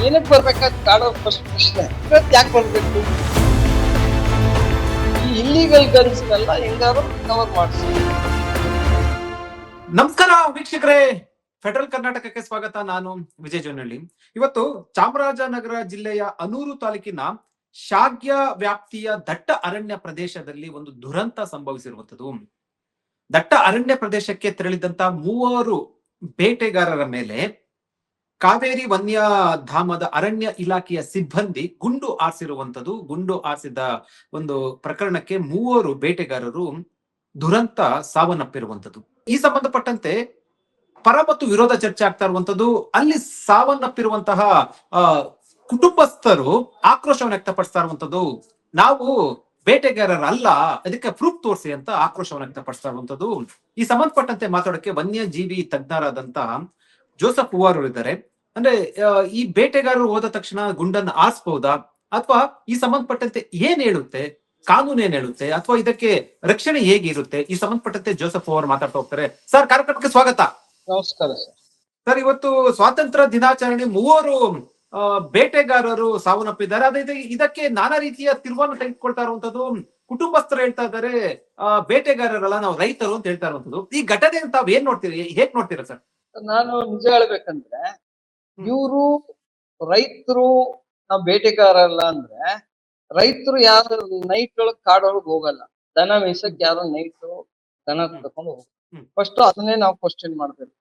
ಏನಕ್ಕೆ ಬರ್ಬೇಕಾದ್ ಕಾಡೋ ಫಸ್ಟ್ ಪ್ರಶ್ನೆ ಯಾಕೆ ಬರ್ಬೇಕು? ಈ ಇಲ್ಲಿಗಲ್ ಗನ್ಸ್ನೆಲ್ಲ ಹೆಂಗಾರು ಕವರ್ ಮಾಡಿಸಿ. ನಮಸ್ಕಾರ ವೀಕ್ಷಕರೇ, ಫೆಡರಲ್ ಕರ್ನಾಟಕಕ್ಕೆ ಸ್ವಾಗತ. ನಾನು ವಿಜಯ್ ಜೋನಹಳ್ಳಿ. ಇವತ್ತು ಚಾಮರಾಜನಗರ ಜಿಲ್ಲೆಯ ಅನೂರು ತಾಲೂಕಿನ ಶಾಗ್ಯ ವ್ಯಾಪ್ತಿಯ ದಟ್ಟ ಅರಣ್ಯ ಪ್ರದೇಶದಲ್ಲಿ ಒಂದು ದುರಂತ ಸಂಭವಿಸಿರುವಂತದ್ದು. ದಟ್ಟ ಅರಣ್ಯ ಪ್ರದೇಶಕ್ಕೆ ತೆರಳಿದಂತ 3 ಬೇಟೆಗಾರರ ಮೇಲೆ ಕಾವೇರಿ ವನ್ಯಧಾಮದ ಅರಣ್ಯ ಇಲಾಖೆಯ ಸಿಬ್ಬಂದಿ ಗುಂಡು ಆರಿಸಿರುವಂತದ್ದು. ಗುಂಡು ಆರಿಸಿದ ಒಂದು ಪ್ರಕರಣಕ್ಕೆ 3 ಬೇಟೆಗಾರರು ದುರಂತ ಸಾವನ್ನಪ್ಪಿರುವಂತದ್ದು. ಈ ಸಂಬಂಧಪಟ್ಟಂತೆ ಪರ ಮತ್ತು ವಿರೋಧ ಚರ್ಚೆ ಆಗ್ತಾ ಇರುವಂತದ್ದು. ಅಲ್ಲಿ ಸಾವನ್ನಪ್ಪಿರುವಂತಹ ಕುಟುಂಬಸ್ಥರು ಆಕ್ರೋಶವನ್ನು ವ್ಯಕ್ತಪಡಿಸ್ತಾ ಇರುವಂತದ್ದು. ನಾವು ಬೇಟೆಗಾರರಲ್ಲ, ಅದಕ್ಕೆ ಪ್ರೂಫ್ ತೋರಿಸಿ ಅಂತ ಆಕ್ರೋಶವನ್ನು ವ್ಯಕ್ತಪಡಿಸ್ತಾ ಇರುವಂತದ್ದು. ಈ ಸಂಬಂಧಪಟ್ಟಂತೆ ಮಾತಾಡೋಕೆ ವನ್ಯಜೀವಿ ತಜ್ಞರಾದಂತಹ ಜೋಸೆಫ್ ಹೂವಾರ್ ಇದ್ದಾರೆ. ಅಂದ್ರೆ ಈ ಬೇಟೆಗಾರರು ಹೋದ ತಕ್ಷಣ ಗುಂಡನ್ನು ಆರಿಸಬಹುದಾ, ಅಥವಾ ಈ ಸಂಬಂಧಪಟ್ಟಂತೆ ಏನ್ ಹೇಳುತ್ತೆ ಕಾನೂನು, ಏನ್ ಹೇಳುತ್ತೆ, ಅಥವಾ ಇದಕ್ಕೆ ರಕ್ಷಣೆ ಹೇಗಿರುತ್ತೆ, ಈ ಸಂಬಂಧಪಟ್ಟಂತೆ ಜೋಸೆಫ್ ಹೂವಾರ್ ಮಾತಾಡ್ತಾ ಹೋಗ್ತಾರೆ. ಸರ್, ಕಾರ್ಯಕ್ರಮಕ್ಕೆ ಸ್ವಾಗತ. ನಮಸ್ಕಾರ ಸರ್. ಸರ್, ಇವತ್ತು ಸ್ವಾತಂತ್ರ್ಯ ದಿನಾಚರಣೆ, 3 ಬೇಟೆಗಾರರು ಸಾವನ್ನಪ್ಪಿದ್ದಾರೆ. ಅದೇ ಇದಕ್ಕೆ ನಾನಾ ರೀತಿಯ ತಿರುವನ್ನು ತೆಗೆದುಕೊಳ್ತಾ ಇರುವಂತದ್ದು. ಕುಟುಂಬಸ್ಥರು ಹೇಳ್ತಾ ಇದ್ದಾರೆ ಬೇಟೆಗಾರರಲ್ಲ, ನಾವು ರೈತರು ಅಂತ ಹೇಳ್ತಾ ಇರುವಂತದ್ದು. ಈ ಘಟನೆ ತಾವ್ ಏನ್ ನೋಡ್ತೀರಿ, ಹೇಗ್ ನೋಡ್ತೀರಾ ಸರ್? ನಾನು ನಿಜ ಹೇಳ್ಬೇಕಂದ್ರೆ, ಇವರು ರೈತರು ನಾವು ಬೇಟೆಗಾರಲ್ಲ ಅಂದ್ರೆ, ರೈತರು ಯಾರು ನೈಟ್ ಒಳಗ್ ಕಾಡೊಳಗ್ ಹೋಗಲ್ಲ. ದನ ಮೇಯ್ಸಕ್ ಯಾರು ನೈಟ್ ದನ ತಕೊಂಡು ಹೋಗಲ್ಲ. ಫಸ್ಟ್ ಅದನ್ನೇ ನಾವು ಕ್ವಶನ್ ಮಾಡ್ಬೇಕು.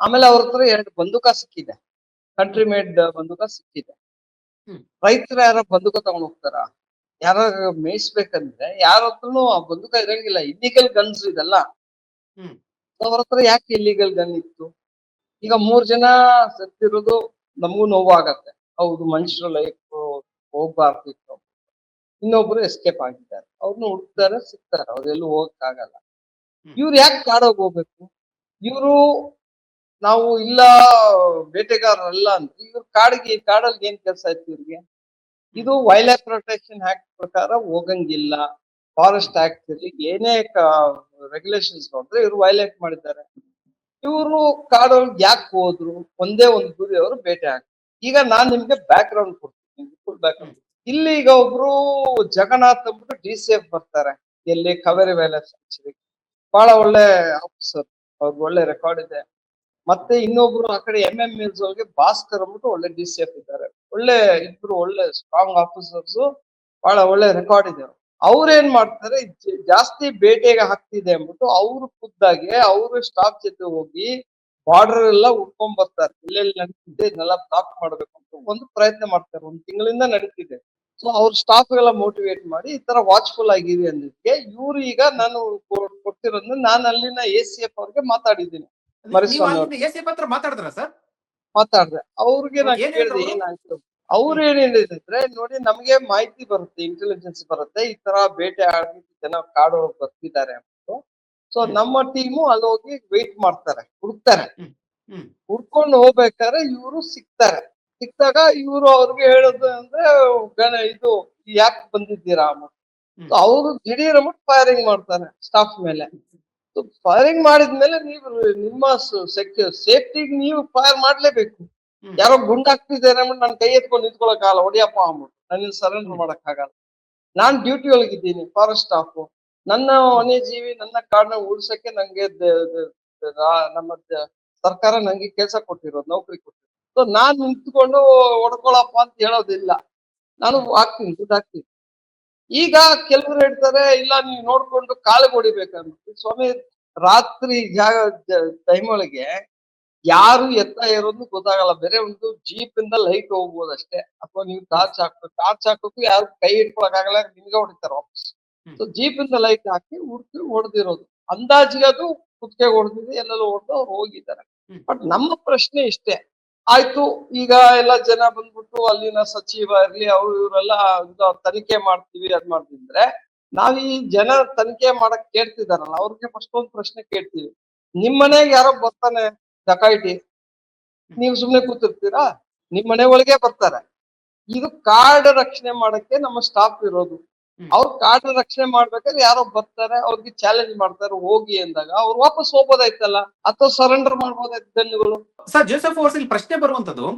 ಆಮೇಲೆ ಅವ್ರ ಹತ್ರ 2 ಬಂದೂಕ ಸಿಕ್ಕಿದೆ, ಕಂಟ್ರಿ ಮೇಡ್ ಬಂದೂಕ ಸಿಕ್ಕಿದೆ. ರೈತರು ಯಾರ ಬಂದೂಕ ತಗೊಂಡ್ ಹೋಗ್ತಾರ? ಯಾರ ಮೇಯಿಸ್ಬೇಕಂದ್ರೆ ಯಾರ ಹತ್ರನು ಆ ಬಂದೂಕ ಇರಂಗಿಲ್ಲ. ಇಲ್ಲಿಗಲ್ ಗನ್ಸ್ ಇದೆಲ್ಲ. ಅವ್ರ ಹತ್ರ ಯಾಕೆ ಇಲ್ಲಿಗಲ್ ಗನ್ ಇತ್ತು? ಈಗ 3 ಜನ ಸತ್ತಿರೋದು ನಮಗೂ ನೋವಾಗತ್ತೆ. ಹೌದು, ಮನುಷ್ಯರ ಲೈಫ್ ಹೋಗ್ಬಾರ್ದಿತ್ತು. ಇನ್ನೊಬ್ರು ಎಸ್ಕೇಪ್ ಆಗಿದ್ದಾರೆ, ಅವ್ರನ್ನ ಹುಡುಕ್ತಾರೆ, ಸಿಗ್ತಾರೆ, ಅವ್ರೆಲ್ಲೂ ಹೋಗಕ್ ಆಗಲ್ಲ. ಇವ್ರು ಯಾಕೆ ಕಾಡೋಗ್ ಹೋಗ್ಬೇಕು? ಇವ್ರು ನಾವು ಇಲ್ಲ ಬೇಟೆಗಾರರಲ್ಲ ಅಂತ ಇವ್ರು ಕಾಡಲ್ಲಿ ಏನ್ ಕೆಲಸ ಆಯ್ತು ಇವ್ರಿಗೆ? ಇದು ವೈಲ್ಡ್ ಲೈಫ್ ಪ್ರೊಟೆಕ್ಷನ್ ಆಕ್ಟ್ ಪ್ರಕಾರ ಹೋಗಂಗಿಲ್ಲ. ಫಾರೆಸ್ಟ್ ಆಕ್ಟ್ ಅಲ್ಲಿ ಏನೇ ರೆಗ್ಯುಲೇಷನ್ಸ್ ನೋಡಿದ್ರೆ ಇವ್ರು ವೈಲೇಟ್ ಮಾಡಿದ್ದಾರೆ. ಇವರು ಕಾಡೊಳಗೆ ಯಾಕೆ ಹೋದ್ರು? ಒಂದೇ ಒಂದು ಗುರಿ, ಅವರು ಬೇಟೆ ಹಾಕಿ. ಈಗ ನಾನ್ ನಿಮ್ಗೆ ಬ್ಯಾಕ್ ಗ್ರೌಂಡ್ ಕೊಡ್ತೀನಿ, ಫುಲ್ ಬ್ಯಾಕ್ ಗ್ರೌಂಡ್. ಇಲ್ಲಿ ಈಗ ಒಬ್ರು ಜಗನ್ನಾಥ್ ಅಂದ್ಬಿಟ್ಟು DCF ಬರ್ತಾರೆ, ಎಲ್ಲಿ ಕಾವೇರಿ ವೈಲ್ಡ್ ಸ್ಯಾಂಕ್ಚುರಿ. ಬಹಳ ಒಳ್ಳೆ ಆಫೀಸರ್, ಅವ್ರಿಗೆ ಒಳ್ಳೆ ರೆಕಾರ್ಡ್ ಇದೆ. ಮತ್ತೆ ಇನ್ನೊಬ್ರು ಆ ಕಡೆ MMS ಅವ್ರಿಗೆ ಭಾಸ್ಕರ್ ಅಂದ್ಬಿಟ್ಟು ಒಳ್ಳೆ DCF ಇದ್ದಾರೆ. ಒಳ್ಳೆ ಇಬ್ರು ಒಳ್ಳೆ ಸ್ಟ್ರಾಂಗ್ ಆಫೀಸರ್ಸ್, ಬಹಳ ಒಳ್ಳೆ ರೆಕಾರ್ಡ್ ಇದೆ. ಅವ್ರೇನ್ ಮಾಡ್ತಾರೆ, ಜಾಸ್ತಿ ಬೇಟೆಗೆ ಹಾಕ್ತಿದೆ ಅಂದ್ಬಿಟ್ಟು ಅವ್ರು ಖುದ್ದಾಗಿ ಅವ್ರ ಸ್ಟಾಫ್ ಜೊತೆ ಹೋಗಿ ಬಾರ್ಡರ್ ಎಲ್ಲ ಉಟ್ಕೊಂಡ್ ಬರ್ತಾರೆ. ಎಲ್ಲೆಲ್ಲಿ ನಡೀತಿದೆ ಇದನ್ನೆಲ್ಲ ಬ್ಲಾಕ್ ಮಾಡ್ಬೇಕು ಅಂತ ಒಂದು ಪ್ರಯತ್ನ ಮಾಡ್ತಾರೆ. 1 ತಿಂಗಳಿಂದ ನಡೀತಿದೆ. ಸೊ ಅವ್ರ ಸ್ಟಾಫ್ ಎಲ್ಲ ಮೋಟಿವೇಟ್ ಮಾಡಿ ಈ ತರ ವಾಚ್ಫುಲ್ ಆಗಿರಿ ಅಂದಿದ್ಕೆ ಇವ್ರು ಈಗ ನಾನು ಕೊಟ್ಟಿರೋದ್ನ ನಾನು ಅಲ್ಲಿನ ACF ಅವ್ರಿಗೆ ಮಾತಾಡಿದ್ದೀನಿ. ಮಾತಾಡಿದ್ರ ಸರ್? ಮಾತಾಡ್ದೆ. ಅವ್ರಿಗೆ ನಾನು ಕೇಳಿದೆ ಏನಾಯ್ತು. ಅವ್ರು ಏನ್ ಹೇಳಿದ್ರೆ, ನೋಡಿ ನಮ್ಗೆ ಮಾಹಿತಿ ಬರುತ್ತೆ, ಇಂಟೆಲಿಜೆನ್ಸ್ ಬರುತ್ತೆ, ಈ ತರ ಬೇಟೆ ಆಡಿ ಜನ ಕಾಡೊಳಗೆ ಬರ್ತಿದ್ದಾರೆ ಅಂದ್ಬಿಟ್ಟು. ಸೊ ನಮ್ಮ ಟೀಮು ಅಲ್ಲಿ ಹೋಗಿ ವೇಟ್ ಮಾಡ್ತಾರೆ, ಹುಡುಕ್ತಾರೆ. ಹುಡ್ಕೊಂಡು ಹೋಗ್ಬೇಕಾದ್ರೆ ಇವ್ರು ಸಿಗ್ತಾರೆ. ಸಿಕ್ತಾಗ ಇವ್ರು ಅವ್ರಿಗೆ ಹೇಳೋದು ಅಂದ್ರೆ ಇದು ಯಾಕೆ ಬಂದಿದ್ದೀರಾ ಅಂದ್ಬಿಟ್ಟು. ಅವ್ರು ದಿಢೀರ್ ಅಂದ್ಬಿಟ್ಟು ಫೈರಿಂಗ್ ಮಾಡ್ತಾರೆ ಸ್ಟಾಫ್ ಮೇಲೆ. ಫೈರಿಂಗ್ ಮಾಡಿದ್ಮೇಲೆ ನೀವು ನಿಮ್ಮ ಸೇಫ್ಟಿಗೆ ನೀವು ಫೈರ್ ಮಾಡ್ಲೇಬೇಕು. ಯಾರೋ ಗುಂಡ್ ಹಾಕ್ತಿದ್ದಾರೆ ಅಂದ್ಬಿಟ್ಟು ನಾನು ಕೈ ಎತ್ಕೊಂಡು ನಿಂತ್ಕೊಳಕ್ ಆಗಲ್ಲ, ಹೊಡಿಯಪ್ಪ ಅಂದ್ಬಿಟ್ಟು ನನ್ನ ಸರೆಂಡರ್ ಮಾಡಕ್ ಆಗಲ್ಲ. ನಾನ್ ಡ್ಯೂಟಿ ಒಳಗಿದ್ದೀನಿ, ಫಾರೆಸ್ಟ್ ಸ್ಟಾಫ್. ನನ್ನ ವನ್ಯಜೀವಿ, ನನ್ನ ಕಾಡನ್ನ ಉಳ್ಸಕ್ಕೆ ನಂಗೆ ನಮ್ಮ ಸರ್ಕಾರ ನಂಗೆ ಕೆಲಸ ಕೊಟ್ಟಿರೋದು, ನೌಕರಿ ಕೊಟ್ಟಿರೋದು. ಸೊ ನಾನ್ ನಿಂತ್ಕೊಂಡು ಹೊಡ್ಕೊಳಪ್ಪ ಅಂತ ಹೇಳೋದಿಲ್ಲ, ನಾನು ಹಾಕ್ತೀನಿ, ದುಡ್ಡು ಹಾಕ್ತೀನಿ. ಈಗ ಕೆಲವ್ರು ಹೇಳ್ತಾರೆ, ಇಲ್ಲ ನೀವು ನೋಡ್ಕೊಂಡು ಕಾಲಿಗೆ ಹೊಡಿಬೇಕಂತ. ಸ್ವಾಮಿ, ರಾತ್ರಿ ಟೈಮ್ ಒಳಗೆ ಯಾರು ಎತ್ತ ಇರೋದು ಗೊತ್ತಾಗಲ್ಲ. ಬೇರೆ ಒಂದು ಜೀಪ್ ಇಂದ ಲೈಟ್ ಹೋಗ್ಬೋದು ಅಷ್ಟೇ, ಅಥವಾ ನೀವು ಟಾರ್ಚ್ ಹಾಕೋಕು ಯಾರು ಕೈ ಹಿಡ್ಕೊಳಕ್ ಆಗಲ್ಲ, ನಿಮ್ಗೆ ಹೊಡಿತಾರೆ ವಾಪಸ್. ಸೊ ಜೀಪ್ ಇಂದ ಲೈಟ್ ಹಾಕಿ ಹೊಡೆದಿರೋದು. ಅಂದಾಜಿಗೆ ಅದು ಕುತ್ತಿಗೆ ಹೊಡೆದಿದೆ, ಎಲ್ಲೆಲ್ಲ ಹೊಡೆದು ಅವ್ರು ಹೋಗಿದ್ದಾರೆ. ಬಟ್ ನಮ್ಮ ಪ್ರಶ್ನೆ ಇಷ್ಟೇ, ಆಯ್ತು ಈಗ ಎಲ್ಲ ಜನ ಬಂದ್ಬಿಟ್ಟು ಅಲ್ಲಿನ ಸಚಿವ ಇರ್ಲಿ ಅವ್ರು ಇವರೆಲ್ಲ ತನಿಖೆ ಮಾಡ್ತೀವಿ ಅದ್ ಮಾಡ್ತಿದ್ರೆ, ನಾವ್ ಈ ಜನ ತನಿಖೆ ಮಾಡಕ್ ಕೇಳ್ತಿದಾರಲ್ಲ ಅವ್ರಿಗೆ ಫಸ್ಟ್ ಒಂದ್ ಪ್ರಶ್ನೆ ಕೇಳ್ತೀವಿ. ನಿಮ್ ಮನೆಗೆ ಯಾರೋ ಬರ್ತಾನೆ ಡಕಾಯಿಟಿ, ನೀವು ಸುಮ್ನೆ ಕೂತಿರ್ತೀರಾ? ನಿಮ್ ಮನೆ ಒಳಗೆ ಬರ್ತಾರೆ. ಇದು ಕಾಡ್ ರಕ್ಷಣೆ ಮಾಡಕ್ಕೆ ನಮ್ಮ ಸ್ಟಾಫ್ ಇರೋದು. ಅವ್ರು ಕಾಡ್ ರಕ್ಷಣೆ ಮಾಡ್ಬೇಕಾದ್ರೆ ಯಾರೋ ಬರ್ತಾರೆ, ಅವ್ರಿಗೆ ಚಾಲೆಂಜ್ ಮಾಡ್ತಾರೆ ಹೋಗಿ ಅಂದಾಗ ಅವ್ರು ವಾಪಸ್ ಹೋಗ್ಬೋದಾಯ್ತಲ್ಲ, ಅಥವಾ ಸರೆಂಡರ್ ಮಾಡ್ಬೋದಾಯ್ತು ಗನ್ಗಳು. ಸರ್, ಜೋಸೆಫ್ ಹೂವಾರ್, ಇಲ್ಲಿ ಪ್ರಶ್ನೆ ಬರುವಂತದ್ದು,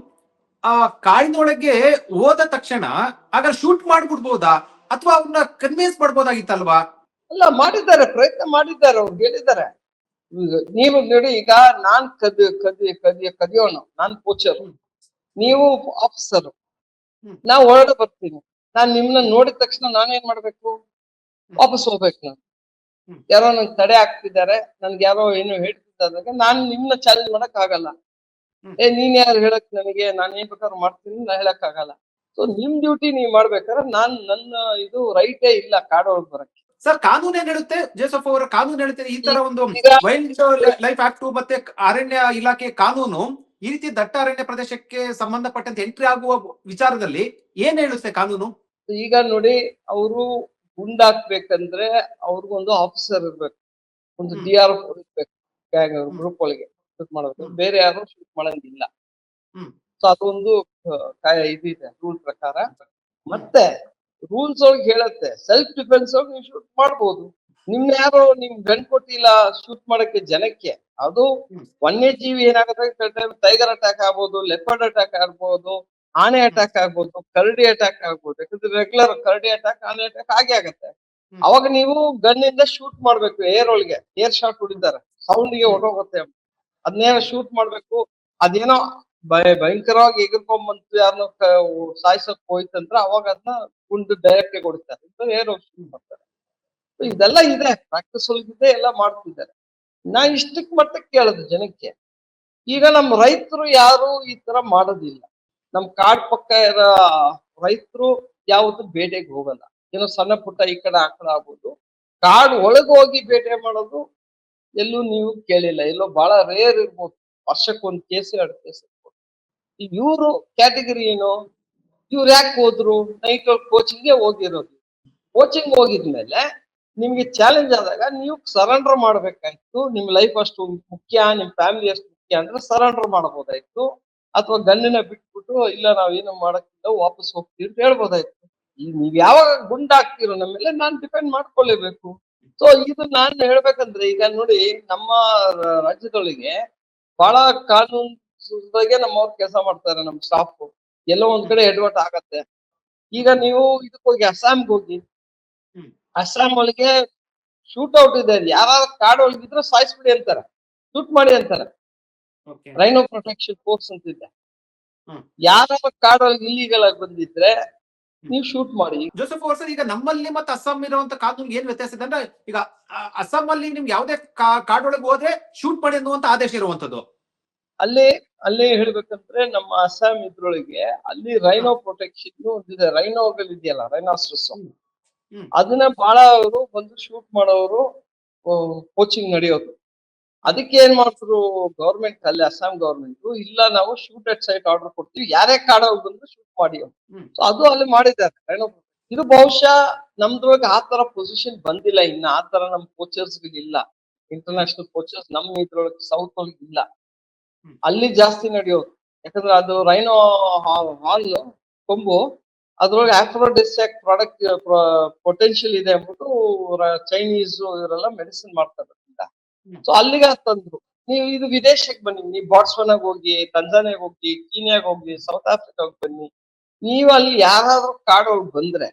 ಆ ಕಾಡಿನೊಳಗೆ ಹೋದ ತಕ್ಷಣ ಆಗ ಶೂಟ್ ಮಾಡ್ಬಿಡ್ಬೋದಾ ಅಥವಾ ಅವ್ರನ್ನ ಕನ್ವಿನ್ಸ್ ಮಾಡ್ಬೋದಾಗಿತ್ತಲ್ವಾ? ಅಲ್ಲ, ಮಾಡಿದ್ದಾರೆ, ಪ್ರಯತ್ನ ಮಾಡಿದ್ದಾರೆ, ಅವ್ರು ಹೇಳಿದ್ದಾರೆ. ಈಗ ನೀವು ನೋಡಿ, ಈಗ ನಾನ್ ಕದಿಯೋನು, ನಾನ್ ಪೋಚರ್, ಹ್ಮ್. ನೀವು ಆಫೀಸರ್, ಹ್ಮ್. ನಾ ಹೊರಡೆ ಬರ್ತೀನಿ. ನಾನ್ ನಿಮ್ನ ನೋಡಿದ ತಕ್ಷಣ ನಾನೇನ್ ಮಾಡ್ಬೇಕು? ವಾಪಸ್ ಹೋಗ್ಬೇಕು. ನಾನು ಹ್ಮ್. ಯಾರೋ ನನ್ ತಡೆ ಹಾಕ್ತಿದ್ದಾರೆ, ನನ್ಗೆ ಯಾರೋ ಏನೋ ಹೇಳ್ತಿದ್ದಾಗ ನಾನ್ ನಿಮ್ನ ಚಾಲೆಂಜ್ ಮಾಡಕ್ ಆಗಲ್ಲ. ಹ್ಮ್. ನೀನ್ ಯಾರು ಹೇಳಕ್ ನನಗೆ? ನಾನ್ ಏನ್ ಬೇಕಾದ್ರೂ ಮಾಡ್ತೀನಿ, ನಾ ಹೇಳಕ್ ಆಗಲ್ಲ. ಸೊ ನಿಮ್ ಡ್ಯೂಟಿ ನೀವ್ ಮಾಡ್ಬೇಕಾದ್ರೆ ನನ್ನ ಇದು ರೈಟೇ ಇಲ್ಲ ಕಾಡೊಳಗ್ ಬರಕ್ಕೆ. ಸರ್, ಕಾನೂನು ಏನ್ ಹೇಳುತ್ತೆ? ಜೋಸೆಫ್ ಅವರ ಕಾನೂನು ಹೇಳುತ್ತೆ ಈ ತರ ಒಂದು ಈಗ ವೈಲ್ಡ್ ಲೈಫ್ ಆಕ್ಟ್ ಮತ್ತೆ ಅರಣ್ಯ ಇಲಾಖೆ ಕಾನೂನು ಈ ರೀತಿ ದಟ್ಟ ಅರಣ್ಯ ಪ್ರದೇಶಕ್ಕೆ ಸಂಬಂಧಪಟ್ಟಂತೆ ಎಂಟ್ರಿ ಆಗುವ ವಿಚಾರದಲ್ಲಿ ಏನ್ ಹೇಳುತ್ತೆ ಕಾನೂನು? ಈಗ ನೋಡಿ, ಅವರು ಗುಂಡಾಕ್ಬೇಕಂದ್ರೆ ಅವ್ರಿಗೊಂದು ಆಫೀಸರ್ ಇರ್ಬೇಕು, ಒಂದು ಹ್ಮ್. DRF ಇರ್ಬೇಕು, ಹ್ಮ್. ಗ್ರೂಪ್ ಒಳಗೆ ಶೂಟ್ ಮಾಡೋದು. ಹ್ಮ್. ಬೇರೆ ಯಾರು ಶೂಟ್ ಮಾಡಂಗಿಲ್ಲ. ಹ್ಮ್. ಸೊ ಅದೊಂದು ಇದಿದೆ ರೂಲ್ ಪ್ರಕಾರ. ಮತ್ತೆ ರೂಲ್ಸ್ ಒಳಗೆ ಹೇಳತ್ತೆ, ಸೆಲ್ಫ್ ಡಿಫೆನ್ಸ್ ಒಳಗೆ ನೀವು ಶೂಟ್ ಮಾಡ್ಬೋದು. ನಿಮ್ನ ಯಾರು ನಿಮ್ ಗನ್ ಕೊಟ್ಟಿಲ್ಲ ಶೂಟ್ ಮಾಡಕ್ಕೆ ಜನಕ್ಕೆ. ಅದು ಹ್ಮ್. ವನ್ಯಜೀವಿ ಏನಾಗುತ್ತೆ, ಟೈಗರ್ ಅಟ್ಯಾಕ್ ಆಗ್ಬೋದು, ಲೆಪರ್ಡ್ ಅಟ್ಯಾಕ್ ಆಗ್ಬೋದು, ಆನೆ ಅಟ್ಯಾಕ್ ಆಗ್ಬೋದು, ಕರಡಿ ಅಟ್ಯಾಕ್ ಆಗ್ಬೋದು. ಯಾಕಂದ್ರೆ ರೆಗ್ಯುಲರ್ ಕರಡಿ ಅಟ್ಯಾಕ್, ಆನೆ ಅಟ್ಯಾಕ್ ಆಗೇ ಆಗತ್ತೆ. ಹ್ಮ್. ಅವಾಗ ನೀವು ಗನ್ ಇಂದ ಶೂಟ್ ಮಾಡ್ಬೇಕು. ಏರ್ ಒಳಗೆ ಏರ್ ಶಾಟ್ ಹೊಡಿತಾರೆ, ಸೌಂಡ್ ಗೆ ಹೊರಟೋಗುತ್ತೆ. ಅದನ್ನೇನೋ ಶೂಟ್ ಮಾಡ್ಬೇಕು. ಅದೇನೋ ಭಯಂಕರವಾಗಿ ಎಗರ್ಕೊಂಡ್ಬಂತು ಯಾರನ್ನ ಸಾಯ್ಸಕ್ ಹೋಯ್ತಂದ್ರೆ ಅವಾಗ ಅದನ್ನ ಗುಂಡು ಡೈರೆಕ್ಟ್ ಹೊಡಿತಾರೆ, ಏರ್ ಶೂಟ್ ಮಾಡ್ತಾರೆ. So ಇದೆಲ್ಲ ಇದೆ, ಪ್ರಾಕ್ಟೀಸ್ ಒಳಗಿದೆ, ಎಲ್ಲ ಮಾಡ್ತಿದ್ದಾರೆ. ನಾ ಇಷ್ಟಕ್ ಮಟ್ಟಕ್ಕೆ ಕೇಳೋದು ಜನಕ್ಕೆ. ಈಗ ನಮ್ ರೈತರು ಯಾರು ಈ ತರ ಮಾಡೋದಿಲ್ಲ. ನಮ್ ಕಾಡ್ ಪಕ್ಕ ಇರೋ ರೈತರು ಯಾವತ್ತೂ ಬೇಟೆಗೆ ಹೋಗಲ್ಲ. ಏನೋ ಸಣ್ಣ ಪುಟ್ಟ ಈ ಕಡೆ ಆ ಕಡೆ ಆಗ್ಬೋದು. ಕಾಡ್ ಒಳಗ್ ಹೋಗಿ ಬೇಟೆ ಮಾಡೋದು ಎಲ್ಲೂ ನೀವು ಕೇಳಿಲ್ಲ. ಎಲ್ಲೋ ಬಹಳ ರೇರ್ ಇರ್ಬೋದು, ವರ್ಷಕ್ಕೊಂದ್ ಕೇಸ್ 2 ಕೇಸ್ ಇರ್ಬೋದು. ಇವ್ರು ಕ್ಯಾಟಗರಿ ಏನು? ಇವ್ರು ಯಾಕೆ ಹೋದ್ರು? ನೈಟ್ ಕೋಚಿಂಗ್ಗೆ ಹೋಗಿರೋದು. ಕೋಚಿಂಗ್ ಹೋಗಿದ್ಮೇಲೆ ನಿಮ್ಗೆ ಚಾಲೆಂಜ್ ಆದಾಗ ನೀವು ಸರೆಂಡರ್ ಮಾಡ್ಬೇಕಾಯ್ತು. ನಿಮ್ ಲೈಫ್ ಅಷ್ಟು ಮುಖ್ಯ, ನಿಮ್ ಫ್ಯಾಮಿಲಿ ಅಷ್ಟು ಮುಖ್ಯ ಅಂದ್ರೆ ಸರೆಂಡರ್ ಮಾಡ್ಬೋದಾಯ್ತು. ಅಥವಾ ಗನ್ನನ್ನ ಬಿಟ್ಬಿಟ್ಟು ಇಲ್ಲ ನಾವೇನು ಮಾಡಕ್ಕಿಲ್ಲ, ವಾಪಸ್ ಹೋಗ್ತೀವಿ ಅಂತ ಹೇಳ್ಬೋದಾಯ್ತು. ಈಗ ನೀವ್ ಯಾವಾಗ ಗುಂಡಾಗ್ತಿರೋ ನಮ್ಮ ಮೇಲೆ, ನಾನ್ ಡಿಪೆಂಡ್ ಮಾಡ್ಕೊಳ್ಳೇಬೇಕು. ಸೊ ಇದು ನಾನ್ ಹೇಳ್ಬೇಕಂದ್ರೆ, ಈಗ ನೋಡಿ ನಮ್ಮ ರಾಜ್ಯದೊಳಗೆ ಬಹಳ ಕಾನೂನ್ದಾಗೆ ನಮ್ಮವ್ರು ಕೆಲಸ ಮಾಡ್ತಾರೆ, ನಮ್ ಸ್ಟಾಫ್. ಎಲ್ಲೋ ಒಂದ್ ಕಡೆ ಎಡವಟ್ ಆಗತ್ತೆ. ಈಗ ನೀವು ಇದಕ್ ಹೋಗಿ ಅಸ್ಸಾಂಗೆ ಹೋಗಿ, ಹ್ಮ್. ಅಸ್ಸಾಂ ಒಳಗೆ ಶೂಟ್ ಔಟ್ ಇದೆ. ಯಾರು ಕಾಡ್ ಒಳಗಿದ್ರೆ ಸಾಯಿಸ್ಬಿಡಿ ಅಂತಾರೆ, ಶೂಟ್ ಮಾಡಿ ಅಂತಾರೆ. ಓಕೆ. ರೈನೋ ಪ್ರೊಟೆಕ್ಷನ್ ಫೋರ್ಸ್ ಅಂತಿದೆ. ಹ್ಮ್. ಯಾರ ಕಾಡ್ ಒಳಗೆ ಇಲ್ಲಿಗಲ್ ಆಗಿ ಬಂದಿದ್ರೆ ನೀವು ಶೂಟ್ ಮಾಡಿ. ಜೋಸೆಫ್ ಅವ್ರ ಸರ್, ಈಗ ನಮ್ಮಲ್ಲಿ ಮತ್ತೆ ಅಸ್ಸಾಂ ಇರುವಂತ ಕಾನೂನಿಗೆ ಏನ್ ವ್ಯತ್ಯಾಸ ಇದೆ ಅಂದ್ರೆ, ಈಗ ಅಸ್ಸಾಂ ಅಲ್ಲಿ ನಿಮ್ಗೆ ಯಾವುದೇ ಕಾಡೊಳಗೆ ಹೋದ್ರೆ ಶೂಟ್ ಮಾಡಿ ಅನ್ನುವಂತ ಆದೇಶ ಇರುವಂತದ್ದು. ಅಲ್ಲೇ ಅಲ್ಲೇ ಹೇಳ್ಬೇಕಂದ್ರೆ ನಮ್ಮ ಅಸ್ಸಾಂ ಇದ್ರೊಳಗೆ ಅಲ್ಲಿ ರೈನೋ ಪ್ರೊಟೆಕ್ಷನ್ ಒಂದಿದೆ. ರೈನೋಗಳು ಇದೆಯಲ್ಲ, ರೈನಾಸ್ಟ್ರಸ್, ಹ್ಮ್. ಹ್ಮ್. ಅದನ್ನ ಬಹಳ ಅವರು ಬಂದು ಶೂಟ್ ಮಾಡೋರು ಕೋಚಿಂಗ್ ನಡೆಯೋದು. ಅದಕ್ಕೆ ಏನ್ ಮಾಡ್ತಾರೆ ಗೌರ್ಮೆಂಟ್, ಅಲ್ಲಿ ಅಸ್ಸಾಂ ಗೌರ್ಮೆಂಟ್, ಇಲ್ಲ ನಾವು ಶೂಟ್ ಅಟ್ ಸೈಟ್ ಆರ್ಡರ್ ಕೊಡ್ತೀವಿ, ಯಾರೇ ಕಾಡೋಗಿ ಬಂದ್ರು ಶೂಟ್ ಮಾಡಿ. ಹ್ಮ್. ಸೊ ಅದು ಅಲ್ಲಿ ಮಾಡಿದ್ದಾರೆ ರೈನೋ. ಇದು ಬಹುಶಃ ನಮ್ದ್ರೊಳಗೆ ಆ ತರ ಪೊಸಿಷನ್ ಬಂದಿಲ್ಲ ಇನ್ನ. ಆ ತರ ನಮ್ ಕೋಚರ್ಸ್ ಇಲ್ಲ, ಇಂಟರ್ನ್ಯಾಷನಲ್ ಕೋಚರ್ಸ್ ನಮ್ ಇದ್ರೊಳಗೆ ಸೌತ್ ಒಳಗೆ ಇಲ್ಲ. ಹ್ಮ್. ಅಲ್ಲಿ ಜಾಸ್ತಿ ನಡೆಯೋದು. ಯಾಕಂದ್ರೆ ಅದು ರೈನೋ ಹಾಲ್ ಕೊಂಬು, ಅದ್ರೊಳಗೆ ಆಫ್ರೋಡಿಸ್ಯಾಕ್ ಪ್ರಾಡಕ್ಟ್ ಪೊಟೆನ್ಶಿಯಲ್ ಇದೆ ಅಂದ್ಬಿಟ್ಟು ಚೈನೀಸ್ ಇವರೆಲ್ಲ ಮೆಡಿಸಿನ್ ಮಾಡ್ತಾರೆ. ಹ್ಮ್. ಸೊ ಅಲ್ಲಿಗೆ ತಂದ್ರು. ನೀವು ಇದು ವಿದೇಶಕ್ಕೆ ಬನ್ನಿ, ನೀವು ಬಾಟ್ಸ್ವಾನಾಗ್ ಹೋಗಿ, ತಂಜಾನಿಯಾಗ್ ಹೋಗಿ, ಕೀನ್ಯಾಗ್ ಹೋಗಿ, ಸೌತ್ ಆಫ್ರಿಕಾಗ್ ಬನ್ನಿ. ನೀವು ಅಲ್ಲಿ ಯಾರಾದ್ರೂ ಕಾಡೋಗಿ ಬಂದ್ರೆ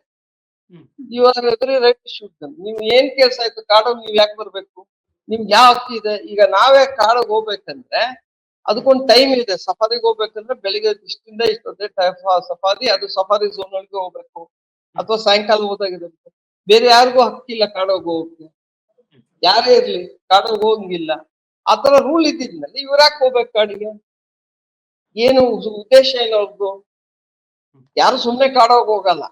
hmm. You are every right to shoot them. ನಿಮ್ ಏನ್ ಕೆಲ್ಸ ಆಯ್ತು ಕಾಡೋಗಿ ನೀವ್ ಯಾಕೆ ಬರ್ಬೇಕು? ನಿಮ್ಗೆ ಯಾವ ಹಕ್ಕಿ ಇದೆ? ಈಗ ನಾವೇ ಕಾಡೋಗಿ ಹೋಗ್ಬೇಕಂದ್ರೆ ಅದಕ್ಕೊಂದು ಟೈಮ್ ಇದೆ. ಸಫಾರಿಗೆ ಹೋಗ್ಬೇಕಂದ್ರೆ ಬೆಳಿಗ್ಗೆ ಇಷ್ಟಿಂದ ಇಷ್ಟೊತ್ತೆ ಸಫಾರಿ, ಅದು ಸಫಾರಿ ಝೋನ್ ಒಳಗೆ ಹೋಗ್ಬೇಕು, ಅಥವಾ ಸಾಯಂಕಾಲ ಹೋದಾಗಿದೆ. ಬೇರೆ ಯಾರಿಗೂ ಹಕ್ಕಿಲ್ಲ ಕಾಡೋಗಿ ಹೋಗಕ್ಕೆ. ಯಾರೇ ಇರ್ಲಿ ಕಾಡೋಗಿ ಹೋಗಂಗಿಲ್ಲ. ಆತರ ರೂಲ್ ಇದ್ದಿದ್ಮೇಲೆ ಇವ್ರ ಯಾಕೆ ಹೋಗ್ಬೇಕು ಕಾಡಿಗೆ? ಏನು ಉದ್ದೇಶ ಏನು ಅವ್ರದ್ದು? ಯಾರು ಸುಮ್ನೆ ಕಾಡೋಗಿ ಹೋಗಲ್ಲ.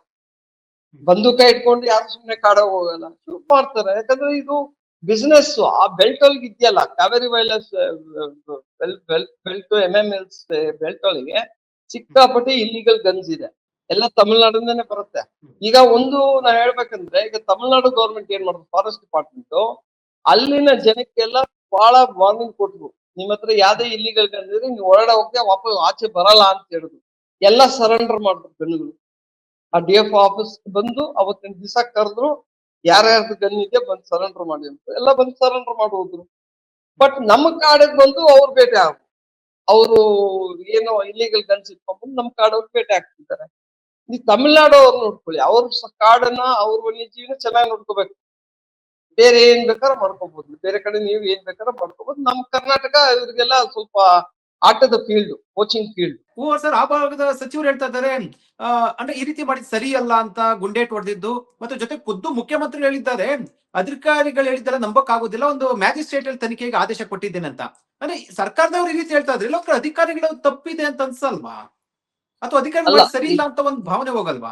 ಬಂದೂಕ ಇಟ್ಕೊಂಡು ಯಾರು ಸುಮ್ನೆ ಕಾಡೋಗಿ ಹೋಗಲ್ಲ, ಶೂಟ್ ಮಾಡ್ತಾರೆ. ಯಾಕಂದ್ರೆ ಇದು ಬಿಸ್ನೆಸ್. ಆ ಬೆಲ್ಟ್ ಒಳಗೆ ಇದೆಯಲ್ಲ, Kaveri wildlife belt, MMLs belt ಒಳಗೆ ಸಿಕ್ಕಾಪಟ್ಟೆ ಇಲ್ಲಿಗಲ್ ಗನ್ಸ್ ಇದೆ. ಎಲ್ಲ ತಮಿಳ್ನಾಡಿಂದಾನೆ ಬರುತ್ತೆ. ಈಗ ಒಂದು ನಾ ಹೇಳ್ಬೇಕಂದ್ರೆ, ಈಗ ತಮಿಳ್ನಾಡು ಗೌರ್ಮೆಂಟ್ ಏನ್ ಮಾಡುದು, ಫಾರೆಸ್ಟ್ ಡಿಪಾರ್ಟ್ಮೆಂಟ್ ಅಲ್ಲಿನ ಜನಕ್ಕೆಲ್ಲ ಬಹಳ ವಾರ್ನಿಂಗ್ ಕೊಟ್ರು. ನಿಮ್ ಹತ್ರ ಯಾವ್ದೇ ಇಲ್ಲಿಗಲ್ ಗನ್ ಇದ್ರೆ ನೀವು ಹೊರಗಡೆ ಹೋಗ್ತೀಯ, ವಾಪಸ್ ಆಚೆ ಬರಲ್ಲ ಅಂತ ಹೇಳಿದ್ರು. ಎಲ್ಲ ಸರೆಂಡರ್ ಮಾಡಿದ್ರು ಗನ್ಗಳು. ಆ DF ಆಫೀಸ್ ಬಂದು ಅವತ್ತಿನ ದಿವಸ ಕರೆದ್ರು, ಯಾರ್ಯಾರ್ದು ಗನ್ ಇದೆ ಬಂದು ಸರೆಂಡರ್ ಮಾಡಿ ಅಂತ. ಎಲ್ಲ ಬಂದು ಸರೆಂಡರ್ ಮಾಡಿ ಹೋದ್ರು. ಬಟ್ ನಮ್ಮ ಕಾಡಿಗೆ ಬಂದು ಅವ್ರು ಬೇಟೆ ಆಗ್ರು. ಅವರು ಏನೋ ಇಲ್ಲಿಗಲ್ ಗನ್ಸ್ ಇಟ್ಕೊಂಡ್ಬಂದು ನಮ್ ಕಾಡವ್ರು ಬೇಟೆ ಹಾಕ್ತಿದ್ದಾರೆ. ನೀವು ತಮಿಳ್ನಾಡು ಅವ್ರು ನೋಡ್ಕೊಳ್ಳಿ, ಅವ್ರ ಕಾಡನ್ನ ಅವ್ರ ವನ್ಯಜೀವಿನ ಚೆನ್ನಾಗಿ ನೋಡ್ಕೋಬೇಕು. ಬೇರೆ ಏನ್ ಬೇಕಾದ್ರೂ ಮಾಡ್ಕೋಬಹುದು, ಬೇರೆ ಕಡೆ ನೀವು ಏನ್ ಬೇಕಾದ್ರೂ ಮಾಡ್ಕೋಬಹುದು. ನಮ್ ಕರ್ನಾಟಕ ಇವ್ರಿಗೆಲ್ಲ ಸ್ವಲ್ಪ ಆಟದ ಫೀಲ್ಡ್, ಕೋಚಿಂಗ್ ಫೀಲ್ಡ್. ಓ ಸರ್, ಆ ಭಾಗದ ಸಚಿವರು ಹೇಳ್ತಾ ಇದ್ದಾರೆ ಅಂದ್ರೆ ಈ ರೀತಿ ಮಾಡಿದ್ ಸರಿ ಅಲ್ಲ ಅಂತ, ಗುಂಡೇಟ್ ಹೊಡೆದಿದ್ದು. ಮತ್ತೆ ಜೊತೆ ಖುದ್ದು ಮುಖ್ಯಮಂತ್ರಿ ಹೇಳಿದ್ದಾರೆ, ಅಧಿಕಾರಿಗಳು ಹೇಳಿದ್ದಾರೆ ನಂಬಕ್ ಆಗೋದಿಲ್ಲ, ಒಂದು ಮ್ಯಾಜಿಸ್ಟ್ರೇಟ್ ಅಲ್ಲಿ ತನಿಖೆಗೆ ಆದೇಶ ಕೊಟ್ಟಿದ್ದೇನೆ ಅಂತ. ಅಂದ್ರೆ ಸರ್ಕಾರದವ್ರು ಈ ರೀತಿ ಹೇಳ್ತಾ ಇದ್ರೆ ಇಲ್ಲ ಅಧಿಕಾರಿಗಳು ತಪ್ಪಿದೆ ಅಂತ ಅನ್ಸಲ್ವಾ? ಅಥವಾ ಅಧಿಕಾರಿಗಳು ಅಲ್ಲ ಮಾಡಿದ್ ಸರಿ ಇಲ್ಲ ಅಂತ ಒಂದು ಭಾವನೆ ಹೋಗಲ್ವಾ?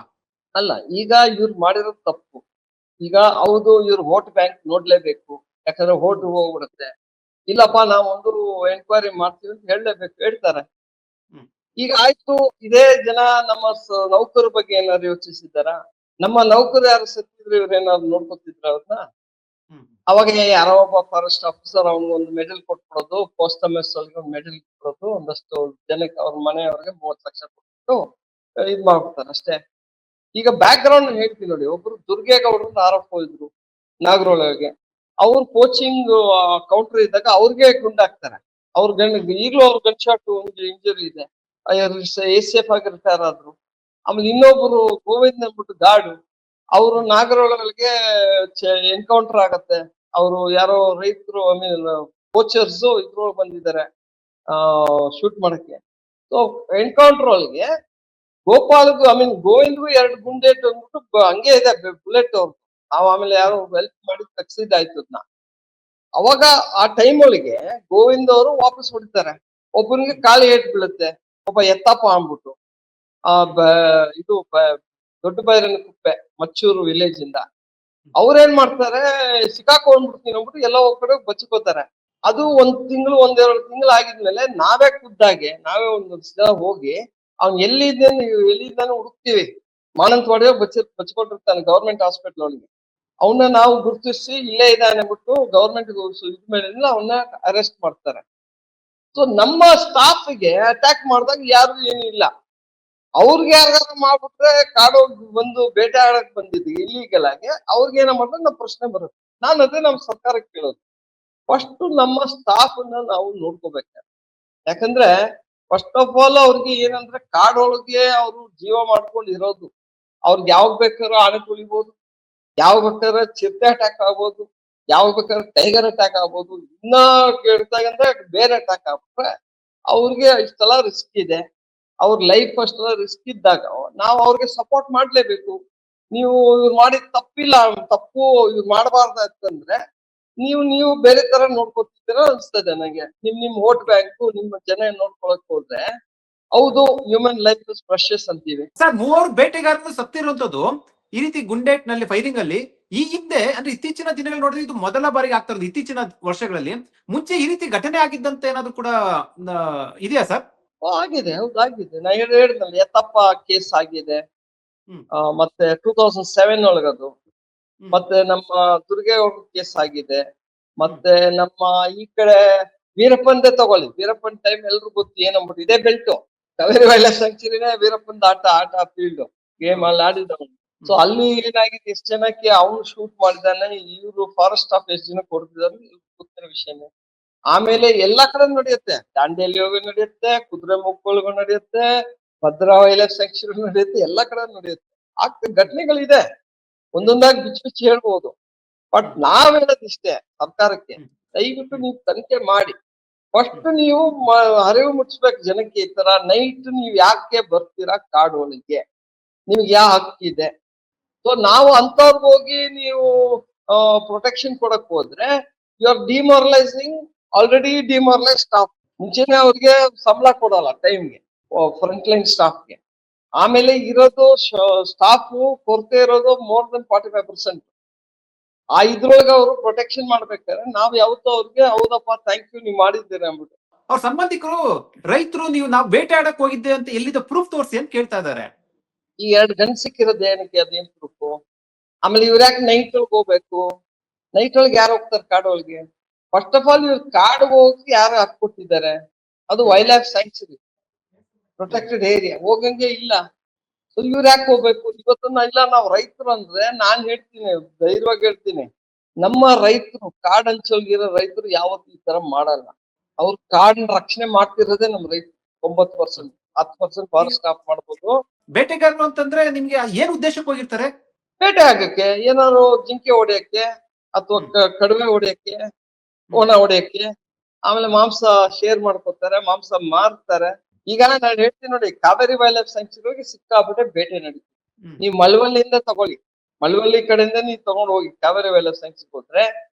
ಅಲ್ಲ, ಈಗ ಇವ್ರು ಮಾಡಿರೋದು ತಪ್ಪು. ಈಗ ಹೌದು, ಇವ್ರು ವೋಟ್ ಬ್ಯಾಂಕ್ ನೋಡ್ಲೇಬೇಕು, ಯಾಕಂದ್ರೆ ವೋಟ್ ಹೋಗ್ಬಿಡುತ್ತೆ. ಇಲ್ಲಪ್ಪ ನಾವು ಒಂದು ಎಂಕ್ವೈರಿ ಮಾಡ್ತೀವಿ ಅಂತ ಹೇಳಲೇಬೇಕು, ಹೇಳ್ತಾರೆ. ಹ್ಮ್. ಈಗ ಆಯ್ತು, ಇದೇ ಜನ ನಮ್ಮ ನೌಕರ ಬಗ್ಗೆ ಏನಾದ್ರು ಯೋಚಿಸಿದಾರ? ನಮ್ಮ ನೌಕರು ಯಾರು ಸತ್ತಿದ್ರು ಇವ್ರು ಏನಾದ್ರು ನೋಡ್ಕೊತಿದ್ರ ಅವ್ರನ್ನ? ಹ್ಮ್. ಅವಾಗ ಯಾರೋ ಒಬ್ಬ ಫಾರೆಸ್ಟ್ ಆಫೀಸರ್ ಅವ್ನಿಗೆ ಒಂದು ಮೆಡಲ್ ಕೊಟ್ಬಿಡೋದು, ಪೋಸ್ಟ್ ಮೆಸ್ ಅವ್ರಿಗೆ ಒಂದು ಮೆಡಲ್ ಕೊಡೋದು, ಒಂದಷ್ಟು ಜನಕ್ಕೆ ಅವ್ರ ಮನೆಯವ್ರಿಗೆ 30 ಲಕ್ಷ ಕೊಟ್ಬಿಟ್ಟು ಇದ್ ಮಾಡ್ಬಿಡ್ತಾರೆ ಅಷ್ಟೇ. ಈಗ ಬ್ಯಾಕ್ ಗ್ರೌಂಡ್ ಹೇಳ್ತೀನಿ ನೋಡಿ, ಒಬ್ರು ದುರ್ಗೇಗೌಡರು ಆರೋಪ ಇದ್ರು ನಾಗರೊಳಗೆ. ಅವ್ರು ಕೋಚಿಂಗ್ ಕೌಂಟರ್ ಇದ್ದಾಗ ಅವ್ರಿಗೆ ಗುಂಡಾಕ್ತಾರೆ. ಅವ್ರ ಈಗಲೂ ಅವ್ರ ಗನ್ ಶಾಟ್ ಒಂದು ಇಂಜುರಿ ಇದೆ. ACF ಆಗಿ ರಿಟೈರ್ ಆದ್ರು. ಆಮೇಲೆ ಇನ್ನೊಬ್ರು ಗೋವಿಂದ್ ಅಂದ್ಬಿಟ್ಟು ಗಾಡು, ಅವರು ನಾಗರೊಳಗೆ ಎನ್ಕೌಂಟರ್ ಆಗತ್ತೆ. ಅವರು ಯಾರೋ ರೈತರು, ಐ ಮೀನ್ ಕೋಚರ್ಸ್ ಇದ್ರೊಳಗೆ ಬಂದಿದ್ದಾರೆ ಶೂಟ್ ಮಾಡಕ್ಕೆ. ಸೊ ಎನ್ಕೌಂಟರ್ ಒಳಗೆ ಗೋಪಾಲ್ಗೂ, ಐ ಮೀನ್ ಗೋವಿಂದ್ಗೂ 2 ಗುಂಡೇಟ್ ಅಂದ್ಬಿಟ್ಟು ಹಂಗೆ ಇದೆ ಬುಲೆಟ್ ಅವ್ರು. ನಾವು ಆಮೇಲೆ ಯಾರೋ ಹೆಲ್ಪ್ ಮಾಡಿ ತಗ್ಸಿದ್ದಾಯ್ತು ಅದನ್ನ. ಅವಾಗ ಆ ಟೈಮ್ ಒಳಗೆ ಗೋವಿಂದ್ ಅವರು ವಾಪಸ್ ಹೊಡಿತಾರೆ. ಒಬ್ಬನಿಗೆ ಕಾಲು ಏಟ್ ಬೀಳುತ್ತೆ, ಒಬ್ಬ ಎತ್ತಪ್ಪ ಅಂದ್ಬಿಟ್ಟು ಇದು ದೊಡ್ಡ ಬೈರನ ಕುಪ್ಪೆ, ಮಚ್ಚೂರು ವಿಲೇಜ್ ಇಂದ. ಅವ್ರೇನ್ ಮಾಡ್ತಾರೆ, ಸಿಕ್ಕಾಕೊಂಡ್ಬಿಡ್ತೀನಿ ಅಂದ್ಬಿಟ್ಟು ಎಲ್ಲ ಒಬ್ಬ ಕಡೆ ಬಚ್ಕೋತಾರೆ. ಅದು 1 ತಿಂಗಳು 1-2 ತಿಂಗಳು ಆಗಿದ್ಮೇಲೆ ನಾವೇ ಖುದ್ದಾಗೆ, ನಾವೇ ಒಂದೊಂದ್ ಸಲ ಹೋಗಿ ಅವ್ನ್ ಎಲ್ಲಿದ್ದಾನೆ ಹುಡುಕ್ತಿವಿ. ಮಾನಂತವಾಡಿಯೋ ಬಚ್ಕೊಂಡಿರ್ತಾನೆ ಗೌರ್ಮೆಂಟ್ ಹಾಸ್ಪಿಟಲ್ ಒಳಗೆ. ಅವನ್ನ ನಾವು ಗುರುತಿಸಿ ಇಲ್ಲೇ ಇದ್ದಾನೆ ಅಂದ್ಬಿಟ್ಟು ಗೌರ್ಮೆಂಟ್ ಇದ್ಮೇಲೆ ಅವನ್ನ ಅರೆಸ್ಟ್ ಮಾಡ್ತಾರೆ. ಸೊ ನಮ್ಮ ಸ್ಟಾಫ್ ಗೆ ಅಟ್ಯಾಕ್ ಮಾಡಿದಾಗ ಯಾರು ಏನು ಇಲ್ಲ. ಅವ್ರಿಗೆ ಯಾರು ಮಾಡ್ಬಿಟ್ರೆ ಕಾಡು ಬಂದು ಬೇಟೆ ಆಡಕ್ ಬಂದಿದ್ದು ಇಲ್ಲಿಗಲ್ ಆಗಿ ಅವ್ರಿಗೆ ಏನ ಮಾಡಿದ್ರೆ ನಮ್ಮ ಪ್ರಶ್ನೆ ಬರುತ್ತೆ. ನಾನು ಅದೇ ನಮ್ಮ ಸರ್ಕಾರಕ್ಕೆ ಕೇಳೋದು, ಫಸ್ಟ್ ನಮ್ಮ ಸ್ಟಾಫ್ ಅನ್ನ ನಾವು ನೋಡ್ಕೋಬೇಕು. ಯಾಕಂದ್ರೆ ಫಸ್ಟ್ ಆಫ್ ಆಲ್ ಅವ್ರಿಗೆ ಏನಂದ್ರೆ ಕಾಡೊಳಗೆ ಅವರು ಜೀವ ಮಾಡ್ಕೊಂಡು ಇರೋದು. ಅವ್ರಿಗೆ ಯಾವಾಗ ಬೇಕಾದ್ರೂ ಆನೆ ತುಳಿಬಹುದು, ಯಾವಾಗ ಬೇಕಾದ್ರೆ ಚಿರತೆ ಅಟ್ಯಾಕ್ ಆಗ್ಬೋದು, ಯಾವಾಗ ಬೇಕಾದ್ರೆ ಟೈಗರ್ ಅಟ್ಯಾಕ್ ಆಗ್ಬೋದು. ಇನ್ನ ಕೇಳ್ತಾಗಂದ್ರೆ ಬೇರೆ ಅಟ್ಯಾಕ್ ಆಗ್ಬಿಟ್ರೆ ಅವ್ರಿಗೆ ಇಷ್ಟೆಲ್ಲ ರಿಸ್ಕ್ ಇದೆ. ಅವ್ರ ಲೈಫ್ ಅಷ್ಟೆಲ್ಲ ರಿಸ್ಕ್ ಇದ್ದಾಗ ನಾವು ಅವ್ರಿಗೆ ಸಪೋರ್ಟ್ ಮಾಡ್ಲೇಬೇಕು. ನೀವು ಇವ್ರು ಮಾಡಿದ ತಪ್ಪಿಲ್ಲ, ತಪ್ಪು ಇವ್ರು ಮಾಡಬಾರ್ದಂದ್ರೆ ನೀವು ಬೇರೆ ತರ ನೋಡ್ಕೊತಿದ್ದೀರ ಅನ್ಸ್ತದೆ ನನಗೆ. ನಿಮ್ ವೋಟ್ ಬ್ಯಾಂಕ್, ನಿಮ್ಮ ಜನ ನೋಡ್ಕೊಳಕ್ ಹೋದ್ರೆ ಹೌದು, ಹ್ಯೂಮನ್ ಲೈಫ್ ಇಸ್ ಪ್ರೆಷಸ್ ಅಂತೀವಿ. ಸರ್, 3 ಬೇಟೆಗಾರರು ಸತ್ತಿರುವಂತದ್ದು ಈ ರೀತಿ ಗುಂಡೇಟ್ ನಲ್ಲಿ, ಫೈರಿಂಗ್ ಅಲ್ಲಿ. ಈ ಹಿಂದೆ ಅಂದ್ರೆ ಇತ್ತೀಚಿನ ದಿನಗಳು ನೋಡಿದ್ರೆ ಇದು ಮೊದಲ ಬಾರಿಗೆ ಆಗ್ತಾ ಇರೋದು. ಇತ್ತೀಚಿನ ವರ್ಷಗಳಲ್ಲಿ ಮುಂಚೆ ಈ ರೀತಿ ಘಟನೆ ಆಗಿದ್ದಂತ ಏನಾದ್ರು ಕೂಡ ಇದೆಯಾ ಸರ್? ಆಗಿದೆ, ಹೌದು ಆಗಿದೆ. ನಾ ಹೇಳಿದ್ನಲ್ಲ, ಎತ್ತಪ್ಪ ಕೇಸ್ ಆಗಿದೆ. ಮತ್ತೆ 2007 ಒಳಗದು. ಮತ್ತೆ ನಮ್ಮ ದುರ್ಗೇಗೌಡ ಕೇಸ್ ಆಗಿದೆ. ಮತ್ತೆ ನಮ್ಮ ಈ ಕಡೆ ವೀರಪ್ಪಂದೇ ತಗೊಳ್ಳಿ, ವೀರಪ್ಪನ್ ಟೈಮ್ ಎಲ್ರು ಗೊತ್ತು ಏನಂದ್ಬಿಟ್ಟು, ಇದೇ ಬೆಲ್ಟು ಕಾವೇರಿ ವೈಲ್ಡ್ ಸೆಂಚುರಿನೇ ವೀರಪ್ಪಂದ ಆಟ ಫೀಲ್ಡ್ ಗೇಮ್ ಅಲ್ಲಿ ಆಡಿದವನು. ಸೊ ಅಲ್ಲಿ ಏನಾಗಿದೆ, ಎಷ್ಟು ಜನಕ್ಕೆ ಅವ್ನು ಶೂಟ್ ಮಾಡಿದಾನೆ, ಇವ್ರು ಫಾರೆಸ್ಟ್ ಆಫ್ ಎಷ್ಟು ಜನಕ್ಕೆ ಹೊಡೆದಿದ್ದಾರೆ ಗೊತ್ತಿರೋ ವಿಷಯನೇ. ಆಮೇಲೆ ಎಲ್ಲಾ ಕಡೆ ನಡೆಯುತ್ತೆ, ದಾಂಡೇಲಿ ಹೋಗಿ ನಡೆಯುತ್ತೆ, ಕುದುರೆ ಮುಕ್ಕೊಳಗೂ ನಡೆಯುತ್ತೆ, ಭದ್ರಾ ವೈಲ್ಡ್ ಸೆಂಚುರಿ ನಡೆಯುತ್ತೆ, ಎಲ್ಲಾ ಕಡೆ ನಡೆಯುತ್ತೆ. ಘಟನೆಗಳಿದೆ, ಒಂದೊಂದಾಗಿ ಬಿಚ್ಚಿ ಹೇಳ್ಬೋದು. ಬಟ್ ನಾವ್ ಹೇಳೋದಿಷ್ಟೇ ಸರ್ಕಾರಕ್ಕೆ, ದಯವಿಟ್ಟು ನೀವು ತನಿಖೆ ಮಾಡಿ. ಫಸ್ಟ್ ನೀವು ಅರಿವು ಮುಟ್ಟಿಸ್ಬೇಕು ಜನಕ್ಕೆ, ಈ ತರ ನೈಟ್ ನೀವ್ ಯಾಕೆ ಬರ್ತೀರಾ ಕಾಡು ಒಳಗೆ, ನಿಮ್ಗೆ ಯಾವ ಹಕ್ಕಿದೆ. ಸೊ ನಾವು ಅಂತವ್ರಿಗೆ ಹೋಗಿ ನೀವು ಪ್ರೊಟೆಕ್ಷನ್ ಕೊಡಕ್ ಹೋದ್ರೆ you are demoralising already demoralise staff. ಮುಂಚೆನೆ ಅವ್ರಿಗೆ ಸಂಬಳ ಕೊಡಲ್ಲ ಟೈಮ್ಗೆ, ಫ್ರಂಟ್ ಲೈನ್ ಸ್ಟಾಫ್ಗೆ. ಆಮೇಲೆ ಇರೋದು ಸ್ಟಾಫ್ ಕೊರತೆ ಇರೋದು ಮೋರ್ ದನ್ 45%. ಆ ಇದ್ರೊಳಗೆ ಅವರು ಪ್ರೊಟೆಕ್ಷನ್ ಮಾಡ್ಬೇಕಾದ್ರೆ ನಾವ್ ಯಾವತ್ತೂ ಅವ್ರಿಗೆ ಹೌದಪ್ಪ ಥ್ಯಾಂಕ್ ಯು ನೀವ್ ಮಾಡಿದ್ದೀರಿ ಅಂದ್ಬಿಟ್ಟು. ಅವ್ರ ಸಂಬಂಧಿಕರು ರೈತರು ನಾವು ಬೇಟೆ ಆಡಕ್ ಹೋಗಿದ್ದೆ ಅಂತ ಎಲ್ಲಿದ ಪ್ರೂಫ್ ತೋರಿಸಿ ಅಂತ ಕೇಳ್ತಾ ಇದಾರೆ. ಈ 2 ಗಂಟೆ ಸಿಕ್ಕಿರೋದು ಏನಕ್ಕೆ, ಅದೇನ್ ಪ್ರೂಫ್? ಆಮೇಲೆ ಇವ್ರ ಯಾಕೆ ನೈಟ್ ಒಳಗೆ ಹೋಗ್ಬೇಕು? ನೈಟ್ ಒಳಗೆ ಯಾರು ಹೋಗ್ತಾರೆ ಕಾಡೊಳಗೆ? ಫಸ್ಟ್ ಆಫ್ ಆಲ್ ಇವ್ರು ಕಾಡು ಹೋಗಿ ಯಾರು ಹಾಕೊಟ್ಟಿದ್ದಾರೆ? ಅದು wildlife sanctuary, protected area, ಹೋಗಂಗೆ ಇಲ್ಲ. ಸೊ ಇವ್ರು ಯಾಕೆ ಹೋಗ್ಬೇಕು? ಇವತ್ತನ್ನ ಇಲ್ಲ, ನಾವು ರೈತರು ಅಂದ್ರೆ ನಾನ್ ಹೇಳ್ತೀನಿ, ಧೈರ್ಯವಾಗಿ ಹೇಳ್ತೀನಿ, ನಮ್ಮ ರೈತರು ಕಾಡಂಚಲ್ಗಿರೋ ರೈತರು ಯಾವತ್ತೂ ಈ ತರ ಮಾಡಲ್ಲ. ಅವ್ರ ಕಾಡನ್ನ ರಕ್ಷಣೆ ಮಾಡ್ತಿರೋದೇ ನಮ್ ರೈತ 9%. 10% ಫಾರೆಸ್ಟ್ ಸ್ಟಾಪ್ ಮಾಡ್ಬೋದು. ಬೇಟೆಗಾರರು ಅಂತಂದ್ರೆ ನಿಮ್ಗೆ ಏನ್ ಉದ್ದೇಶಕ್ಕೆ ಹೋಗಿರ್ತಾರೆ? ಬೇಟೆ ಆಗಕ್ಕೆ, ಏನಾದ್ರು ಜಿಂಕೆ ಹೊಡೆಯಕ್ಕೆ ಅಥವಾ ಕಡಿಮೆ ಹೊಡೆಯಕ್ಕೆ, ಕೋಣ ಹೊಡೆಯಕ್ಕೆ, ಆಮೇಲೆ ಮಾಂಸ ಶೇರ್ ಮಾಡ್ಕೊತಾರೆ, ಮಾಂಸ ಮಾರ್ತಾರೆ. ಈಗ ನಾನು ಹೇಳ್ತೀನಿ ನೋಡಿ, ಕಾವೇರಿ ವೈಲ್ಡ್ ಲೈಫ್ ಸ್ಯಾಂಕ್ಚುರಿಗೆ ಸಿಕ್ಕಾಬಿಟ್ಟೆ ಬೇಟೆ ನಡೀತು. ನೀವ್ ಮಳವಳ್ಳಿಯಿಂದ ತಗೊಳ್ಳಿ, ಮಳವಳ್ಳಿ ಕಡೆಯಿಂದ ನೀವ್ ತಗೊಂಡ್ ಹೋಗಿ ಕಾವೇರಿ ವೈಲ್ಡ್ ಲೈಫ್ ಸ್ಯಾಂಕ್ಚುರಿಗೆ ಹೋದ್ರೆ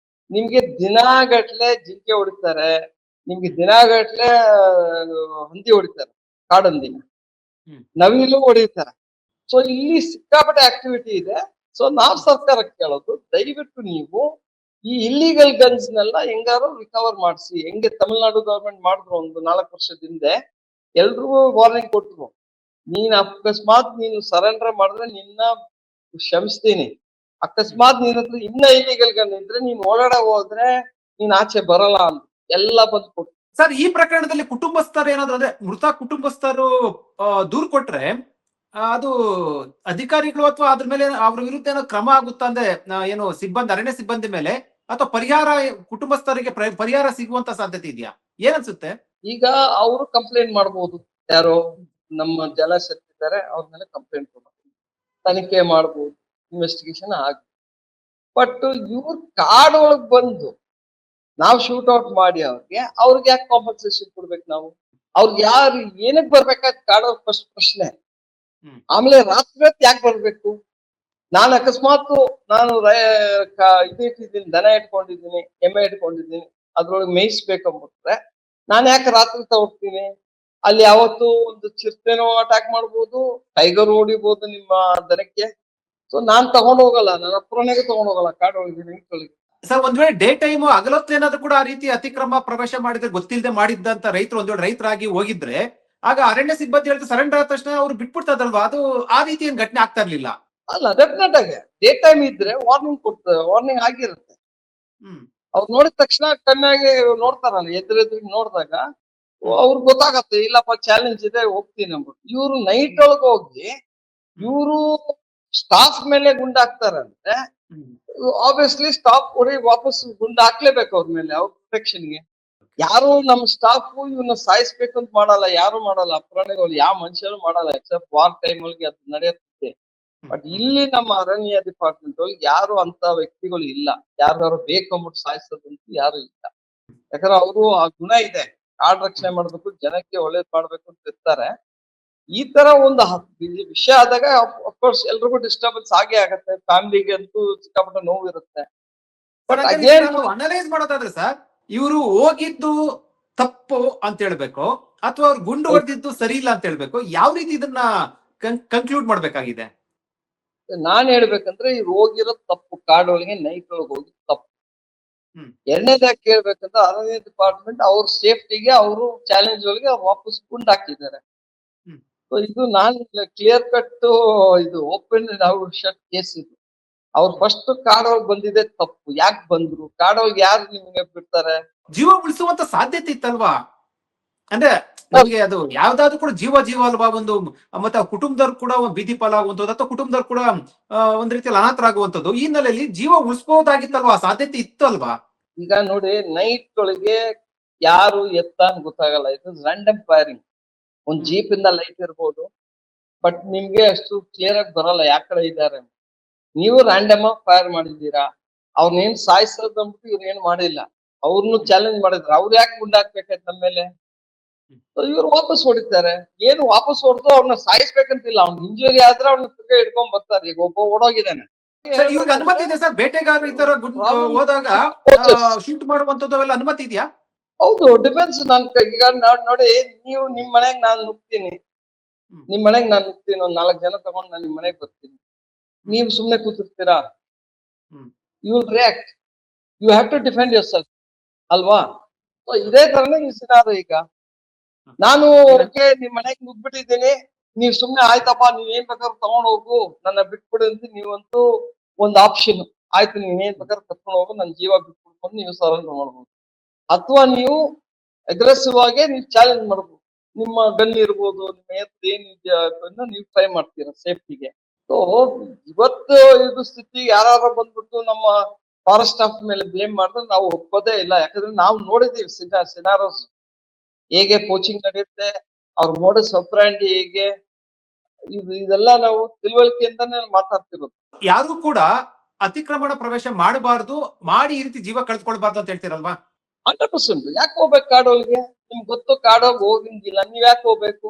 ನಿಮ್ಗೆ ದಿನಾಗಟ್ಲೆ ಜಿಂಕೆ ಹೊಡಿತಾರೆ, ನಿಮ್ಗೆ ದಿನಾಗಟ್ಲೆ ಹಂದಿ ಹೊಡಿತಾರೆ, ಕಾಡಂದಿನ, ನವಿಲು ಹೊಡಿತಾರೆ. ಸೊ ಇಲ್ಲಿ ಸಿಕ್ಕಾಪಟ್ಟೆ ಆಕ್ಟಿವಿಟಿ ಇದೆ. ಸೊ ನಾವ್ ಸರ್ಕಾರಕ್ಕೆ ಕೇಳೋದು, ದಯವಿಟ್ಟು ನೀವು ಈ ಇಲ್ಲಿಗಲ್ ಗನ್ಸ್ ನೆಲ್ಲ ಹೆಂಗಾರು ರಿಕವರ್ ಮಾಡಿಸಿ. ಹೆಂಗೆ ತಮಿಳ್ನಾಡು ಗವರ್ಮೆಂಟ್ ಮಾಡಿದ್ರು ಒಂದು 4 ವರ್ಷದ ಹಿಂದೆ, ಎಲ್ರಿಗೂ ವಾರ್ನಿಂಗ್ ಕೊಟ್ರು, ನೀನ್ ಅಕಸ್ಮಾತ್ ನೀನು ಸರೆಂಡರ್ ಮಾಡಿದ್ರೆ ನಿನ್ನ ಕ್ಷಮಿಸ್ತೀನಿ, ಅಕಸ್ಮಾತ್ ನಿನ್ನ ಹತ್ರ ಇನ್ನ ಇಲ್ಲಿಗಲ್ ಗನ್ ಇದ್ರೆ ನೀನ್ ಒಳಗಡೆ ಹೋದ್ರೆ ನೀನ್ ಆಚೆ ಬರಲ್ಲ ಅಂತ ಎಲ್ಲ ಬಂದು ಕೊಟ್ರು. ಸರ್, ಈ ಪ್ರಕರಣದಲ್ಲಿ ಕುಟುಂಬಸ್ಥರು ಏನಾದ್ರು, ಅಂದ್ರೆ ಮೃತ ಕುಟುಂಬಸ್ಥರು ದೂರು ಕೊಟ್ರೆ ಅದು ಅಧಿಕಾರಿಗಳು ಅಥವಾ ಅದ್ರ ಮೇಲೆ ಅವ್ರ ವಿರುದ್ಧ ಏನೋ ಕ್ರಮ ಆಗುತ್ತಾ? ಅಂದ್ರೆ ಏನು ಸಿಬ್ಬಂದಿ, ಅರಣ್ಯ ಸಿಬ್ಬಂದಿ ಮೇಲೆ, ಅಥವಾ ಪರಿಹಾರ ಕುಟುಂಬಸ್ಥರಿಗೆ ಪರಿಹಾರ ಸಿಗುವಂತ ಸಾಧ್ಯತೆ ಇದೆಯಾ? ಏನನ್ಸುತ್ತೆ? ಈಗ ಅವರು ಕಂಪ್ಲೇಂಟ್ ಮಾಡ್ಬೋದು, ಯಾರೋ ನಮ್ಮ ಜನ ಸತ್ತಿದ್ದಾರೆ ಅವ್ರ ಮೇಲೆ ಕಂಪ್ಲೇಂಟ್ ಕೊಡ್ಬೋದು, ತನಿಖೆ ಮಾಡ್ಬೋದು, ಇನ್ವೆಸ್ಟಿಗೇಷನ್ ಆಗ್ಬೋದು. ಬಟ್ ಇವ್ರು ಕಾಡೊಳಗ್ ಬಂದು ನಾವ್ ಶೂಟ್ ಔಟ್ ಮಾಡಿ ಅವ್ರಿಗೆ ಯಾಕೆ ಕಾಂಪನ್ಸೇಷನ್ ಕೊಡ್ಬೇಕು ನಾವು? ಅವ್ರಿಗೆ ಯಾರು ಏನಕ್ ಬರ್ಬೇಕಾದ್ ಕಾಡೋರ್ ಫಸ್ಟ್ ಪ್ರಶ್ನೆ. ಆಮೇಲೆ ರಾತ್ರಿ ಹೊತ್ತು ಯಾಕೆ ಬರ್ಬೇಕು? ನಾನು ಅಕಸ್ಮಾತ್ ನಾನು ಇದು ಇಟ್ಟಿದ್ದೀನಿ, ದನ ಇಟ್ಕೊಂಡಿದ್ದೀನಿ, ಎಮ್ಮೆ ಇಟ್ಕೊಂಡಿದ್ದೀನಿ, ಅದ್ರೊಳಗೆ ಮೇಯಿಸ್ಬೇಕಂಬಿಟ್ರೆ ನಾನ್ ಯಾಕೆ ರಾತ್ರಿ ತಗೋತೀನಿ? ಅಲ್ಲಿ ಯಾವತ್ತು ಒಂದು ಚಿರತೆನೋ ಅಟ್ಯಾಕ್ ಮಾಡ್ಬೋದು, ಟೈಗರ್ ಹೊಡಿಬೋದು ನಿಮ್ಮ ದನಕ್ಕೆ. ಸೊ ನಾನ್ ತಗೊಂಡ್ ಹೋಗಲ್ಲ, ನನ್ನ ಹತ್ರನಾಗೆ ತಗೊಂಡ್ ಹೋಗಲ್ಲ ಕಾಡೊಳಗೆ, ನೈಟ್ಗಳಿಗೆ. ಸರ್, ಒಂದ್ ವೇಳೆ ಡೇ ಟೈಮ್ ಹಗಲೊತ್ತು ಏನಾದ್ರು ಕೂಡ ಆ ರೀತಿ ಅತಿಕ್ರಮ ಪ್ರವೇಶ ಮಾಡಿದ್ರೆ, ಗೊತ್ತಿಲ್ಲದೆ ಮಾಡಿದ್ದಂತ ರೈತರು ಒಂದ್ ವೇಳೆ ರೈತರಾಗಿ ಹೋಗಿದ್ರೆ, ಆಗ ಅರಣ್ಯ ಸಿಬ್ಬಂದಿ ಹೇಳ್ತಾರೆ ಸರೆಂಡರ್ ಆದ ತಕ್ಷಣ ಅವ್ರು ಬಿಟ್ಬಿಡ್ತದಲ್ವಾ? ಅದು ಆ ರೀತಿ ಏನ್ ಘಟನೆ ಆಗ್ತಾ ಇರ್ಲಿಲ್ಲ? ಅಲ್ಲ, ಡೆಫಿನೆಟ್ ಆಗಿ ಡೇ ಟೈಮ್ ಇದ್ರೆ ವಾರ್ನಿಂಗ್ ಕೊಡ್ತಾರೆ, ವಾರ್ನಿಂಗ್ ಆಗಿರುತ್ತೆ. ಅವ್ರು ನೋಡಿದ ತಕ್ಷಣ ಕಣ್ಣಾಗಿ ನೋಡ್ತಾರಲ್ಲ, ಎದುರೆದುರಿಗೆ ನೋಡಿದಾಗ ಅವ್ರಿಗೆ ಗೊತ್ತಾಗತ್ತೆ, ಇಲ್ಲಪ್ಪ ಚಾಲೆಂಜ್ ಇದೆ, ಹೋಗ್ತೀನಿ ಅಂದ್ಬಿಟ್ಟು. ಇವ್ರು ನೈಟ್ ಒಳಗೆ ಹೋಗಿ ಇವ್ರು ಸ್ಟಾಫ್ ಮೇಲೆ ಗುಂಡ್ ಹಾಕ್ತಾರಂದ್ರೆ ಆಬ್ವಿಯಸ್ಲಿ ಸ್ಟಾಫ್ ಕೊಡಿ, ವಾಪಸ್ ಗುಂಡ್ ಹಾಕ್ಲೇಬೇಕು ಅವ್ರ ಮೇಲೆ, ಅವ್ರ ಪ್ರೊಟೆಕ್ಷನ್ಗೆ. ಯಾರು ನಮ್ಮ ಸ್ಟಾಫ್ ಇವನ್ನ ಸಾಯಿಸ್ಬೇಕು ಅಂತ ಮಾಡಲ್ಲ, ಯಾರು ಮಾಡಲ್ಲ, ಪ್ರಾಣಿಗಳು ಯಾವ ಮನುಷ್ಯರು ಮಾಡಲ್ಲ, ಎಕ್ಸೆಪ್ಟ್ ವಾರ್ ಟೈಮ್ ಒಳಗೆ ಅದು ನಡೆಯುತ್ತೆ. ಬಟ್ ಇಲ್ಲಿ ನಮ್ಮ ಅರಣ್ಯ ಡಿಪಾರ್ಟ್ಮೆಂಟ್ ಒಳಗೆ ಯಾರು ಅಂತ ವ್ಯಕ್ತಿಗಳು ಇಲ್ಲ, ಯಾರು ಬೇಕಂಬಿಟ್ಟು ಸಾಯಿಸೋದಂತೂ ಯಾರು ಇಲ್ಲ. ಯಾಕಂದ್ರೆ ಅವರು ಆ ಗುಣ ಇದೆ, ಕಾಡ್ ರಕ್ಷಣೆ ಮಾಡ್ಬೇಕು, ಜನಕ್ಕೆ ಒಳ್ಳೇದ್ ಮಾಡ್ಬೇಕು ಅಂತ ಇರ್ತಾರೆ. ಈ ತರ ಒಂದು ವಿಷಯ ಆದಾಗ ಅಫ್ಕೋರ್ಸ್ ಎಲ್ರಿಗೂ ಡಿಸ್ಟರ್ಬೆನ್ಸ್ ಆಗೇ ಆಗತ್ತೆ, ಫ್ಯಾಮಿಲಿಗೆ ಅಂತೂ ಸಿಕ್ಕಾಪಟ್ಟೆ ನೋವು ಇರುತ್ತೆ. ಬಟ್ ಅಗೇನ್ ಅನಲೈಸ್ ಮಾಡೋದಾದ್ರೆ ಸರ್, ಇವರು ಹೋಗಿದ್ದು ತಪ್ಪು ಅಂತ ಹೇಳ್ಬೇಕು, ಅಥವಾ ಅವ್ರು ಗುಂಡು ಹೊಡೆದಿದ್ದು ಸರಿ ಇಲ್ಲ ಅಂತ ಹೇಳ್ಬೇಕು? ಯಾವ ರೀತಿ ಇದನ್ನ ಕನ್ಕ್ಲೂಡ್ ಮಾಡ್ಬೇಕಾಗಿದೆ? ನಾನ್ ಹೇಳ್ಬೇಕಂದ್ರೆ ಇವ್ರು ಹೋಗಿರೋ ತಪ್ಪು, ಕಾಡೊಳಗೆ ನೈಟ್ ಒಳಗೆ ಹೋಗಿ ತಪ್ಪು. ಎರಡನೇದಾಗಿ ಕೇಳ್ಬೇಕಂದ್ರೆ ಅರಣ್ಯ ಡಿಪಾರ್ಟ್ಮೆಂಟ್ ಅವ್ರ ಸೇಫ್ಟಿಗೆ ಅವರು ಚಾಲೆಂಜ್ ಒಳಗೆ ಅವ್ರು ವಾಪಸ್ ಗುಂಡ್ ಹಾಕಿದ್ದಾರೆ. ಇದು ನಾನ್ ಕ್ಲಿಯರ್ ಕಟ್ ಇದು ಓಪನ್ ಶಟ್ ಕೇಸ್ ಇದು. ಅವ್ರು ಫಸ್ಟ್ ಕಾಡೊಳಗೆ ಬಂದಿದೆ ತಪ್ಪು. ಯಾಕೆ ಬಂದ್ರು ಕಾಡೊಳಗೆ? ಯಾರು ನಿಮ್ಗೆ ಬಿಡ್ತಾರೆ? ಜೀವ ಉಳಿಸುವಂತ ಸಾಧ್ಯತೆ ಇತ್ತಲ್ವಾ? ಅಂದ್ರೆ ನಮಗೆ ಅದು ಯಾವ್ದಾದ್ರು ಕೂಡ ಜೀವ ಅಲ್ವಾ ಒಂದು, ಮತ್ತೆ ಆ ಕುಟುಂಬದವ್ರು ಕೂಡ ಒಂದು ಬೀದಿ ಪಾಲಾಗುವಂಥದ್ದು, ಅಥವಾ ಕುಟುಂಬದವ್ರು ಕೂಡ ಒಂದ್ ರೀತಿಯಲ್ಲಿ ಅನಾಥರಾಗುವಂಥದ್ದು, ಈ ಹಿನ್ನೆಲೆಯಲ್ಲಿ ಜೀವ ಉಳಿಸಬಹುದಾಗಿತ್ತಲ್ವಾ? ಸಾಧ್ಯತೆ ಇತ್ತು ಅಲ್ವಾ? ಈಗ ನೋಡಿ, ನೈಟ್ ಒಳಗೆ ಯಾರು ಎತ್ತ ಅಂತ ಗೊತ್ತಾಗಲ್ಲ, ಇದು ರ್ಯಾಂಡಮ್ ಫೈರಿಂಗ್. ಒಂದ್ ಜೀಪ್ ಇಂದ ಲೈಟ್ ಇರ್ಬೋದು, ಬಟ್ ನಿಮ್ಗೆ ಅಷ್ಟು ಕ್ಲಿಯರ್ ಆಗಿ ಬರಲ್ಲ ಯಾವ ಕಡೆ ಇದ್ದಾರೆ. ನೀವು ರ್ಯಾಂಡಮ್ ಆಗಿ ಫೈರ್ ಮಾಡಿದ್ದೀರಾ, ಅವ್ರನ್ನೇನ್ ಸಾಯಿಸೋದು ಅಂದ್ಬಿಟ್ಟು ಇವ್ರು ಏನ್ ಮಾಡಿಲ್ಲ, ಅವ್ರನ್ನು ಚಾಲೆಂಜ್ ಮಾಡಿದ್ರು. ಅವ್ರು ಯಾಕೆ ಗುಂಡ್ ಹಾಕ್ಬೇಕಾಯ್ತು ನಮ್ಮ ಮೇಲೆ? ಇವ್ರು ವಾಪಸ್ ಹೊಡಿತಾರೆ. ಏನು ವಾಪಸ್ ಹೊಡೆದು ಅವ್ರನ್ನ ಸಾಯಿಸ್ಬೇಕಂತಿಲ್ಲ, ಅವ್ನ ಇಂಜುರಿ ಆದ್ರೆ ಅವ್ನ ತಿರ್ಗಾ ಹಿಡ್ಕೊಂಡ್ ಬರ್ತಾರೆ. ಈಗ ಒಬ್ಬ ಓಡೋಗಿದ್ದಾನೆ. ಇವ್ರಿಗೆ ಅನುಮತಿ ಇದೆ ಸರ್? ಬೇಟೆಗಾರರು ಈ ತರ ಹೋದಾಗ ಶೂಟ್ ಮಾಡುವಂತದ್ದು ಅವೆಲ್ಲ ಅನುಮತಿ ಇದೆಯಾ? ಹೌದು, ಡಿಫೆನ್ಸ್. ಈಗ ನೋಡಿ, ನೀವು ನಿಮ್ ಮನೆಗ್ ನಾನ್ ನುಗ್ತೀನಿ, ನಿಮ್ ಮನೆಗ್ ನಾನ್ ನುಗ್ತೀನಿ, ಒಂದ್ 4 ಜನ ತಗೊಂಡ್ ನಾನ್ ನಿಮ್ ಮನೆಗ್ ಬರ್ತೀನಿ, ನೀವು ಸುಮ್ನೆ ಕೂತಿರ್ತೀರಾ? You will react, you have to defend yourself ಅಲ್ವಾ? ಇದೇ ತರನೇ ಈ ಸಿನಾರಿ. ಈಗ ನಾನು ನಿಮ್ ಮನೆಗ್ ನುಗ್ಬಿಟ್ಟಿದ್ದೀನಿ, ನೀವ್ ಸುಮ್ನೆ ಆಯ್ತಪ್ಪ ನೀವ್ ಏನ್ ಬೇಕಾದ್ರೂ ತಗೊಂಡ್ ಹೋಗು, ನನ್ನ ಬಿಟ್ಬಿಡು ಅಂತ ನೀವಂತೂ ಒಂದ್ ಆಪ್ಷನ್. ಆಯ್ತು, ನೀವ್ ಏನ್ ಬೇಕಾದ್ರೂ ಕರ್ಕೊಂಡು ಹೋಗು, ನನ್ ಜೀವ ಬಿಟ್ಬಿಡ್ಕೊಂಡು ನೀವು ಸರೆಂಡರ್ ಮಾಡ್ಬೋದು. ಅಥವಾ ನೀವು ಅಗ್ರೆಸಿವ್ ಆಗಿ ನೀವು ಚಾಲೆಂಜ್ ಮಾಡ್ಬೋದು, ನಿಮ್ಮ ಗನ್ ಇರ್ಬೋದು, ನಿಮ್ಮ ಏನಿದೆಯಾ ನೀವು ಟ್ರೈ ಮಾಡ್ತೀರಾ ಸೇಫ್ಟಿಗೆ. ಸೊ ಇವತ್ತು ಇದು ಸ್ಥಿತಿ ಯಾರು ಬಂದ್ಬಿಟ್ಟು ನಮ್ಮ ಫಾರೆಸ್ಟ್ ಸ್ಟಾಫ್ ಮೇಲೆ ಬ್ಲೇಮ್ ಮಾಡಿದ್ರೆ ನಾವು ಒಪ್ಪೋದೇ ಇಲ್ಲ. ಯಾಕಂದ್ರೆ ನಾವು ನೋಡಿದೀವಿ ಸಿನಾರೋಸ್ ಹೇಗೆ ಕೋಚಿಂಗ್ ನಡೆಯುತ್ತೆ, ಅವ್ರ ಮೋಡಸ್ ಆಪರಾಂಡಿ ಹೇಗೆ, ಇದೆಲ್ಲ ನಾವು ತಿಳುವಳಿಕೆಯಿಂದಾನೇ ಮಾತಾಡ್ತಿರೋದು. ಯಾರು ಕೂಡ ಅತಿಕ್ರಮಣ ಪ್ರವೇಶ ಮಾಡಬಾರ್ದು, ಮಾಡಿ ಈ ರೀತಿ ಜೀವ ಕಳೆದುಕೊಳ್ಬಾರ್ದು ಅಂತ ಹೇಳ್ತೀರಲ್ವಾ? 100% ಯಾಕೆ ಹೋಗ್ಬೇಕು ಕಾಡೊಳಗೆ? ನಿಮ್ಗೆ ಗೊತ್ತು ಕಾಡೋಗಿ ಹೋಗಿಂಗಿಲ್ಲ, ನೀವ್ ಯಾಕೆ ಹೋಗ್ಬೇಕು?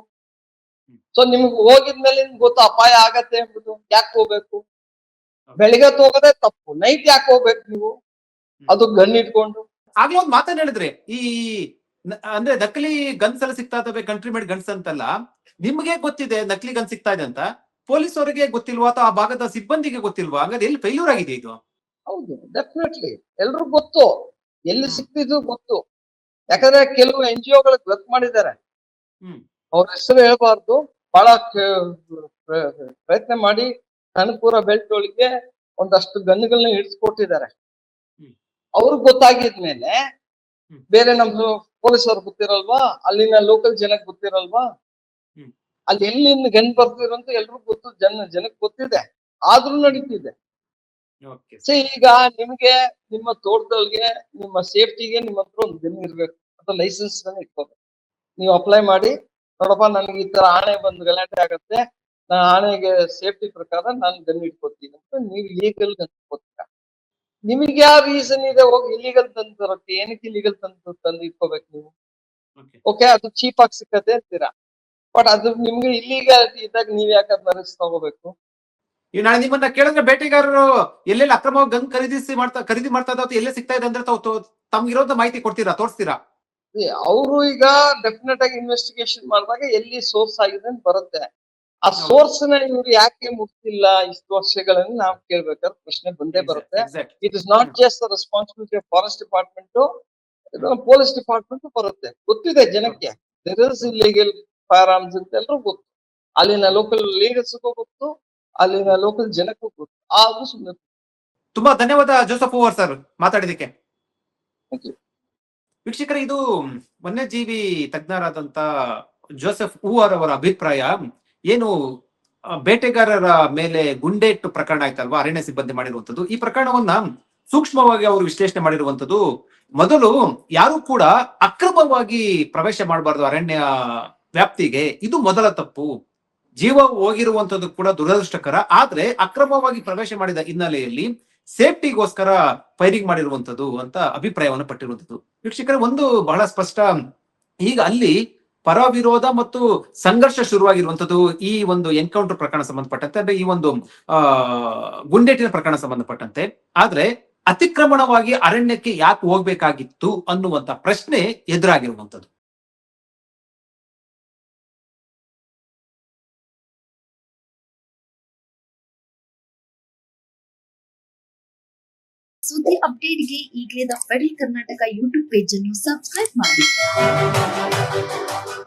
ಸೊ ನಿಮ್ಗೆ ಹೋಗಿದ್ಮೇಲೆ ನಿಮ್ಗೆ ಗೊತ್ತು ಅಪಾಯ ಆಗತ್ತೆ ಅಂದ್ಬಿಟ್ಟು ಯಾಕೆ ಹೋಗ್ಬೇಕು? ಬೆಳಿಗ್ಗೆ ಹೋಗೋದೇ ತಪ್ಪು, ನೈಟ್ ಯಾಕೆ ಹೋಗ್ಬೇಕು ನೀವು? ಅದು ಗನ್ ಇಟ್ಕೊಂಡು. ಆಗ್ಲೇ ಒಂದ್ ಮಾತನ್ನ ಹೇಳಿದ್ರೆ, ಈ ಅಂದ್ರೆ ನಕಲಿ ಗನ್ಸ್ ಎಲ್ಲ ಸಿಗ್ತಾ ಇದಾವೆ, ಕಂಟ್ರಿ ಮೇಡ್ ಗನ್ಸ್ ಅಂತಲ್ಲ. ನಿಮ್ಗೆ ಗೊತ್ತಿದೆ ನಕಲಿ ಗನ್ ಸಿಗ್ತಾ ಇದೆ ಅಂತ, ಪೊಲೀಸ್ ಅವರಿಗೆ ಗೊತ್ತಿಲ್ವಾ ಅಥವಾ ಆ ಭಾಗದ ಸಿಬ್ಬಂದಿಗೆ ಗೊತ್ತಿಲ್ವಾ? ಹಂಗಾದ್ರೆ ಎಲ್ಲಿ ಫೇಲ್ಯೂರ್ ಆಗಿದೆ ಇದು? ಹೌದು, ಡೆಫಿನೆಟ್ಲಿ ಎಲ್ರಿಗೂ ಗೊತ್ತು, ಎಲ್ಲಿ ಸಿಕ್ತಿದ್ರು ಗೊತ್ತು. ಯಾಕಂದ್ರೆ ಕೆಲವು NGO ಗೊತ್ತು ಮಾಡಿದ್ದಾರೆ, ಅವ್ರ ಹೆಸರು ಹೇಳ್ಬಾರ್ದು. ಬಹಳ ಪ್ರಯತ್ನ ಮಾಡಿ ಕನಕಪುರ ಬೆಲ್ಟ್ ಒಳಗೆ ಒಂದಷ್ಟು ಗನ್ಗಳನ್ನ ಇಡ್ಸ್ಕೊಟ್ಟಿದ್ದಾರೆ. ಅವ್ರಿಗೆ ಗೊತ್ತಾಗಿದ್ಮೇಲೆ ಬೇರೆ ನಮ್ದು ಪೊಲೀಸರು ಗೊತ್ತಿರಲ್ವಾ, ಅಲ್ಲಿನ ಲೋಕಲ್ ಜನಕ್ಕೆ ಗೊತ್ತಿರಲ್ವಾ, ಅಲ್ಲಿ ಎಲ್ಲಿಂದ ಗನ್ ಬರ್ತಿರೋ ಅಂತ ಎಲ್ರಿಗೂ ಗೊತ್ತು, ಜನಕ್ಕೆ ಗೊತ್ತಿದೆ, ಆದ್ರೂ ನಡೀತಿದೆ. ಸೊ ಈಗ ನಿಮ್ಗೆ ನಿಮ್ಮ ತೋಟದೊಳಗೆ ನಿಮ್ಮ ಸೇಫ್ಟಿಗೆ ನಿಮ್ಮ ಹತ್ರ ಒಂದು ಗನ್ ಇರ್ಬೇಕು ಅಥವಾ ಲೈಸೆನ್ಸ್ ಇಟ್ಕೋಬೇಕು. ನೀವು ಅಪ್ಲೈ ಮಾಡಿ, ನೋಡಪ್ಪ ನನಗೆ ಈ ತರ ಆಣೆ ಬಂದು ಗಲಾಟೆ ಆಗತ್ತೆ, ನಾನು ಆಣೆಗೆ ಸೇಫ್ಟಿ ಪ್ರಕಾರ ನಾನು ಗನ್ ಇಟ್ಕೋತೀನಿ ಅಂತ ನೀವು ಲೀಗಲ್ ಗನ್ ಇಟ್ಕೋತೀರಾ. ನಿಮಗೆ ಯಾವ ರೀಸನ್ ಇದೆ ಹೋಗಿ ಇಲ್ಲಿಗಲ್ ತಂದು ತರಕ್ಕೆ? ಏನಕ್ಕೆ ಇಲ್ಲಿಗಲ್ ತಂದು ಇಟ್ಕೋಬೇಕು ನೀವು? ಓಕೆ, ಅದು ಚೀಪ್ ಆಗಿ ಸಿಕ್ಕತ್ತೆ ಅಂತೀರಾ, ಬಟ್ ಅದು ನಿಮ್ಗೆ ಇಲ್ಲಿಗಾಲಿಟಿ ಇದ್ದಾಗ ನೀವ್ ಯಾಕೆ ಅದನ್ನ ರಿಸ್ಕ್ ತಗೋಬೇಕು? ಈ ನಾಳೆ ನಿಮ್ಮನ್ನ ಕೇಳಿದ್ರೆ ಬೇಟೆಗಾರರು ಎಲ್ಲೆಲ್ಲಿ ಅಕ್ರಮವಾಗಿ ಗನ್ ಖರೀದಿ ಮಾಡ್ತಾ ಇದ್ದಾವೆ, ಎಲ್ಲೇ ಸಿಗ್ತಾ ಇದೆ ಅಂದ್ರೆ ತಮ್ಗಿರೋದ ಮಾಹಿತಿ ಕೊಡ್ತೀರಾ, ತೋರಿಸ್ತೀರಾ? ಅವರು ಈಗ ಡೆಫಿನೆಟ್ ಆಗಿ ಇನ್ವೆಸ್ಟಿಗೇಷನ್ ಮಾಡಿದಾಗ ಎಲ್ಲಿ ಸೋರ್ಸ್ ಆಗಿದೆ ಅಂತ ಬರುತ್ತೆ. ಆ ಸೋರ್ಸ್ ನ ಇವ್ರು ಯಾಕೆ ಮುಟ್ತಿಲ್ಲ ಇಷ್ಟು ವರ್ಷಗಳಲ್ಲಿ ನಾವು ಕೇಳ್ಬೇಕಾದ್ರೆ ಪ್ರಶ್ನೆ ಬಂದೇ ಬರುತ್ತೆ. It is not just the responsibility of forest department, police department ಬರುತ್ತೆ. ಗೊತ್ತಿದೆ ಜನಕ್ಕೆ there is illegal firearms ಅಂತ ಎಲ್ರೂ ಗೊತ್ತು, ಅಲ್ಲಿನ ಲೋಕಲ್ ಲೀಡರ್ಸ್ಗೂ ಗೊತ್ತು, ಅಲ್ಲಿನ ಲೋಕಲ್ ಜನಕ್ಕೂ ಗೊತ್ತು. ಆದ್ರೂ ಸುಮ್ಮನೆ. ತುಂಬಾ ಧನ್ಯವಾದ ಜೋಸಫ್ ಹೂವರ್ ಸರ್ ಮಾತಾಡಿದಕ್ಕೆ. Thank you. ವೀಕ್ಷಕರೇ, ಇದು ವನ್ಯಜೀವಿ ತಜ್ಞರಾದಂತ ಜೋಸೆಫ್ ಹೂವರ್ ಅವರ ಅಭಿಪ್ರಾಯ. ಏನು ಬೇಟೆಗಾರರ ಮೇಲೆ ಗುಂಡೇಟು ಪ್ರಕರಣ ಆಯ್ತಲ್ವಾ, ಅರಣ್ಯ ಸಿಬ್ಬಂದಿ ಮಾಡಿರುವಂತದ್ದು, ಈ ಪ್ರಕರಣವನ್ನ ಸೂಕ್ಷ್ಮವಾಗಿ ಅವರು ವಿಶ್ಲೇಷಣೆ ಮಾಡಿರುವಂತದ್ದು. ಮೊದಲು ಯಾರು ಕೂಡ ಅಕ್ರಮವಾಗಿ ಪ್ರವೇಶ ಮಾಡಬಾರ್ದು ಅರಣ್ಯ ವ್ಯಾಪ್ತಿಗೆ, ಇದು ಮೊದಲ ತಪ್ಪು. ಜೀವ ಹೋಗಿರುವಂತದ್ದು ಕೂಡ ದುರದೃಷ್ಟಕರ, ಆದ್ರೆ ಅಕ್ರಮವಾಗಿ ಪ್ರವೇಶ ಮಾಡಿದ ಹಿನ್ನೆಲೆಯಲ್ಲಿ ಸೇಫ್ಟಿಗೋಸ್ಕರ ಫೈರಿಂಗ್ ಮಾಡಿರುವಂತದ್ದು ಅಂತ ಅಭಿಪ್ರಾಯವನ್ನು ಪಟ್ಟಿರುವಂತದ್ದು. ವೀಕ್ಷಕರೇ, ಒಂದು ಬಹಳ ಸ್ಪಷ್ಟ, ಈಗ ಅಲ್ಲಿ ಪರ ವಿರೋಧ ಮತ್ತು ಸಂಘರ್ಷ ಶುರುವಾಗಿರುವಂತದ್ದು ಈ ಒಂದು ಎನ್ಕೌಂಟರ್ ಪ್ರಕರಣ ಸಂಬಂಧಪಟ್ಟಂತೆ, ಅಂದ್ರೆ ಈ ಒಂದು ಗುಂಡೇಟಿನ ಪ್ರಕರಣ ಸಂಬಂಧಪಟ್ಟಂತೆ. ಆದ್ರೆ ಅತಿಕ್ರಮಣವಾಗಿ ಅರಣ್ಯಕ್ಕೆ ಯಾಕೆ ಹೋಗ್ಬೇಕಾಗಿತ್ತು ಅನ್ನುವಂತ ಪ್ರಶ್ನೆ ಎದುರಾಗಿರುವಂತದ್ದು. ಸುದ್ದಿ ಅಪ್ಡೇಟ್ಗೆ ಈಗಲೇ the federal Karnataka YouTube page ಅನ್ನು ಸಬ್ಸ್ಕ್ರೈಬ್ ಮಾಡಿ.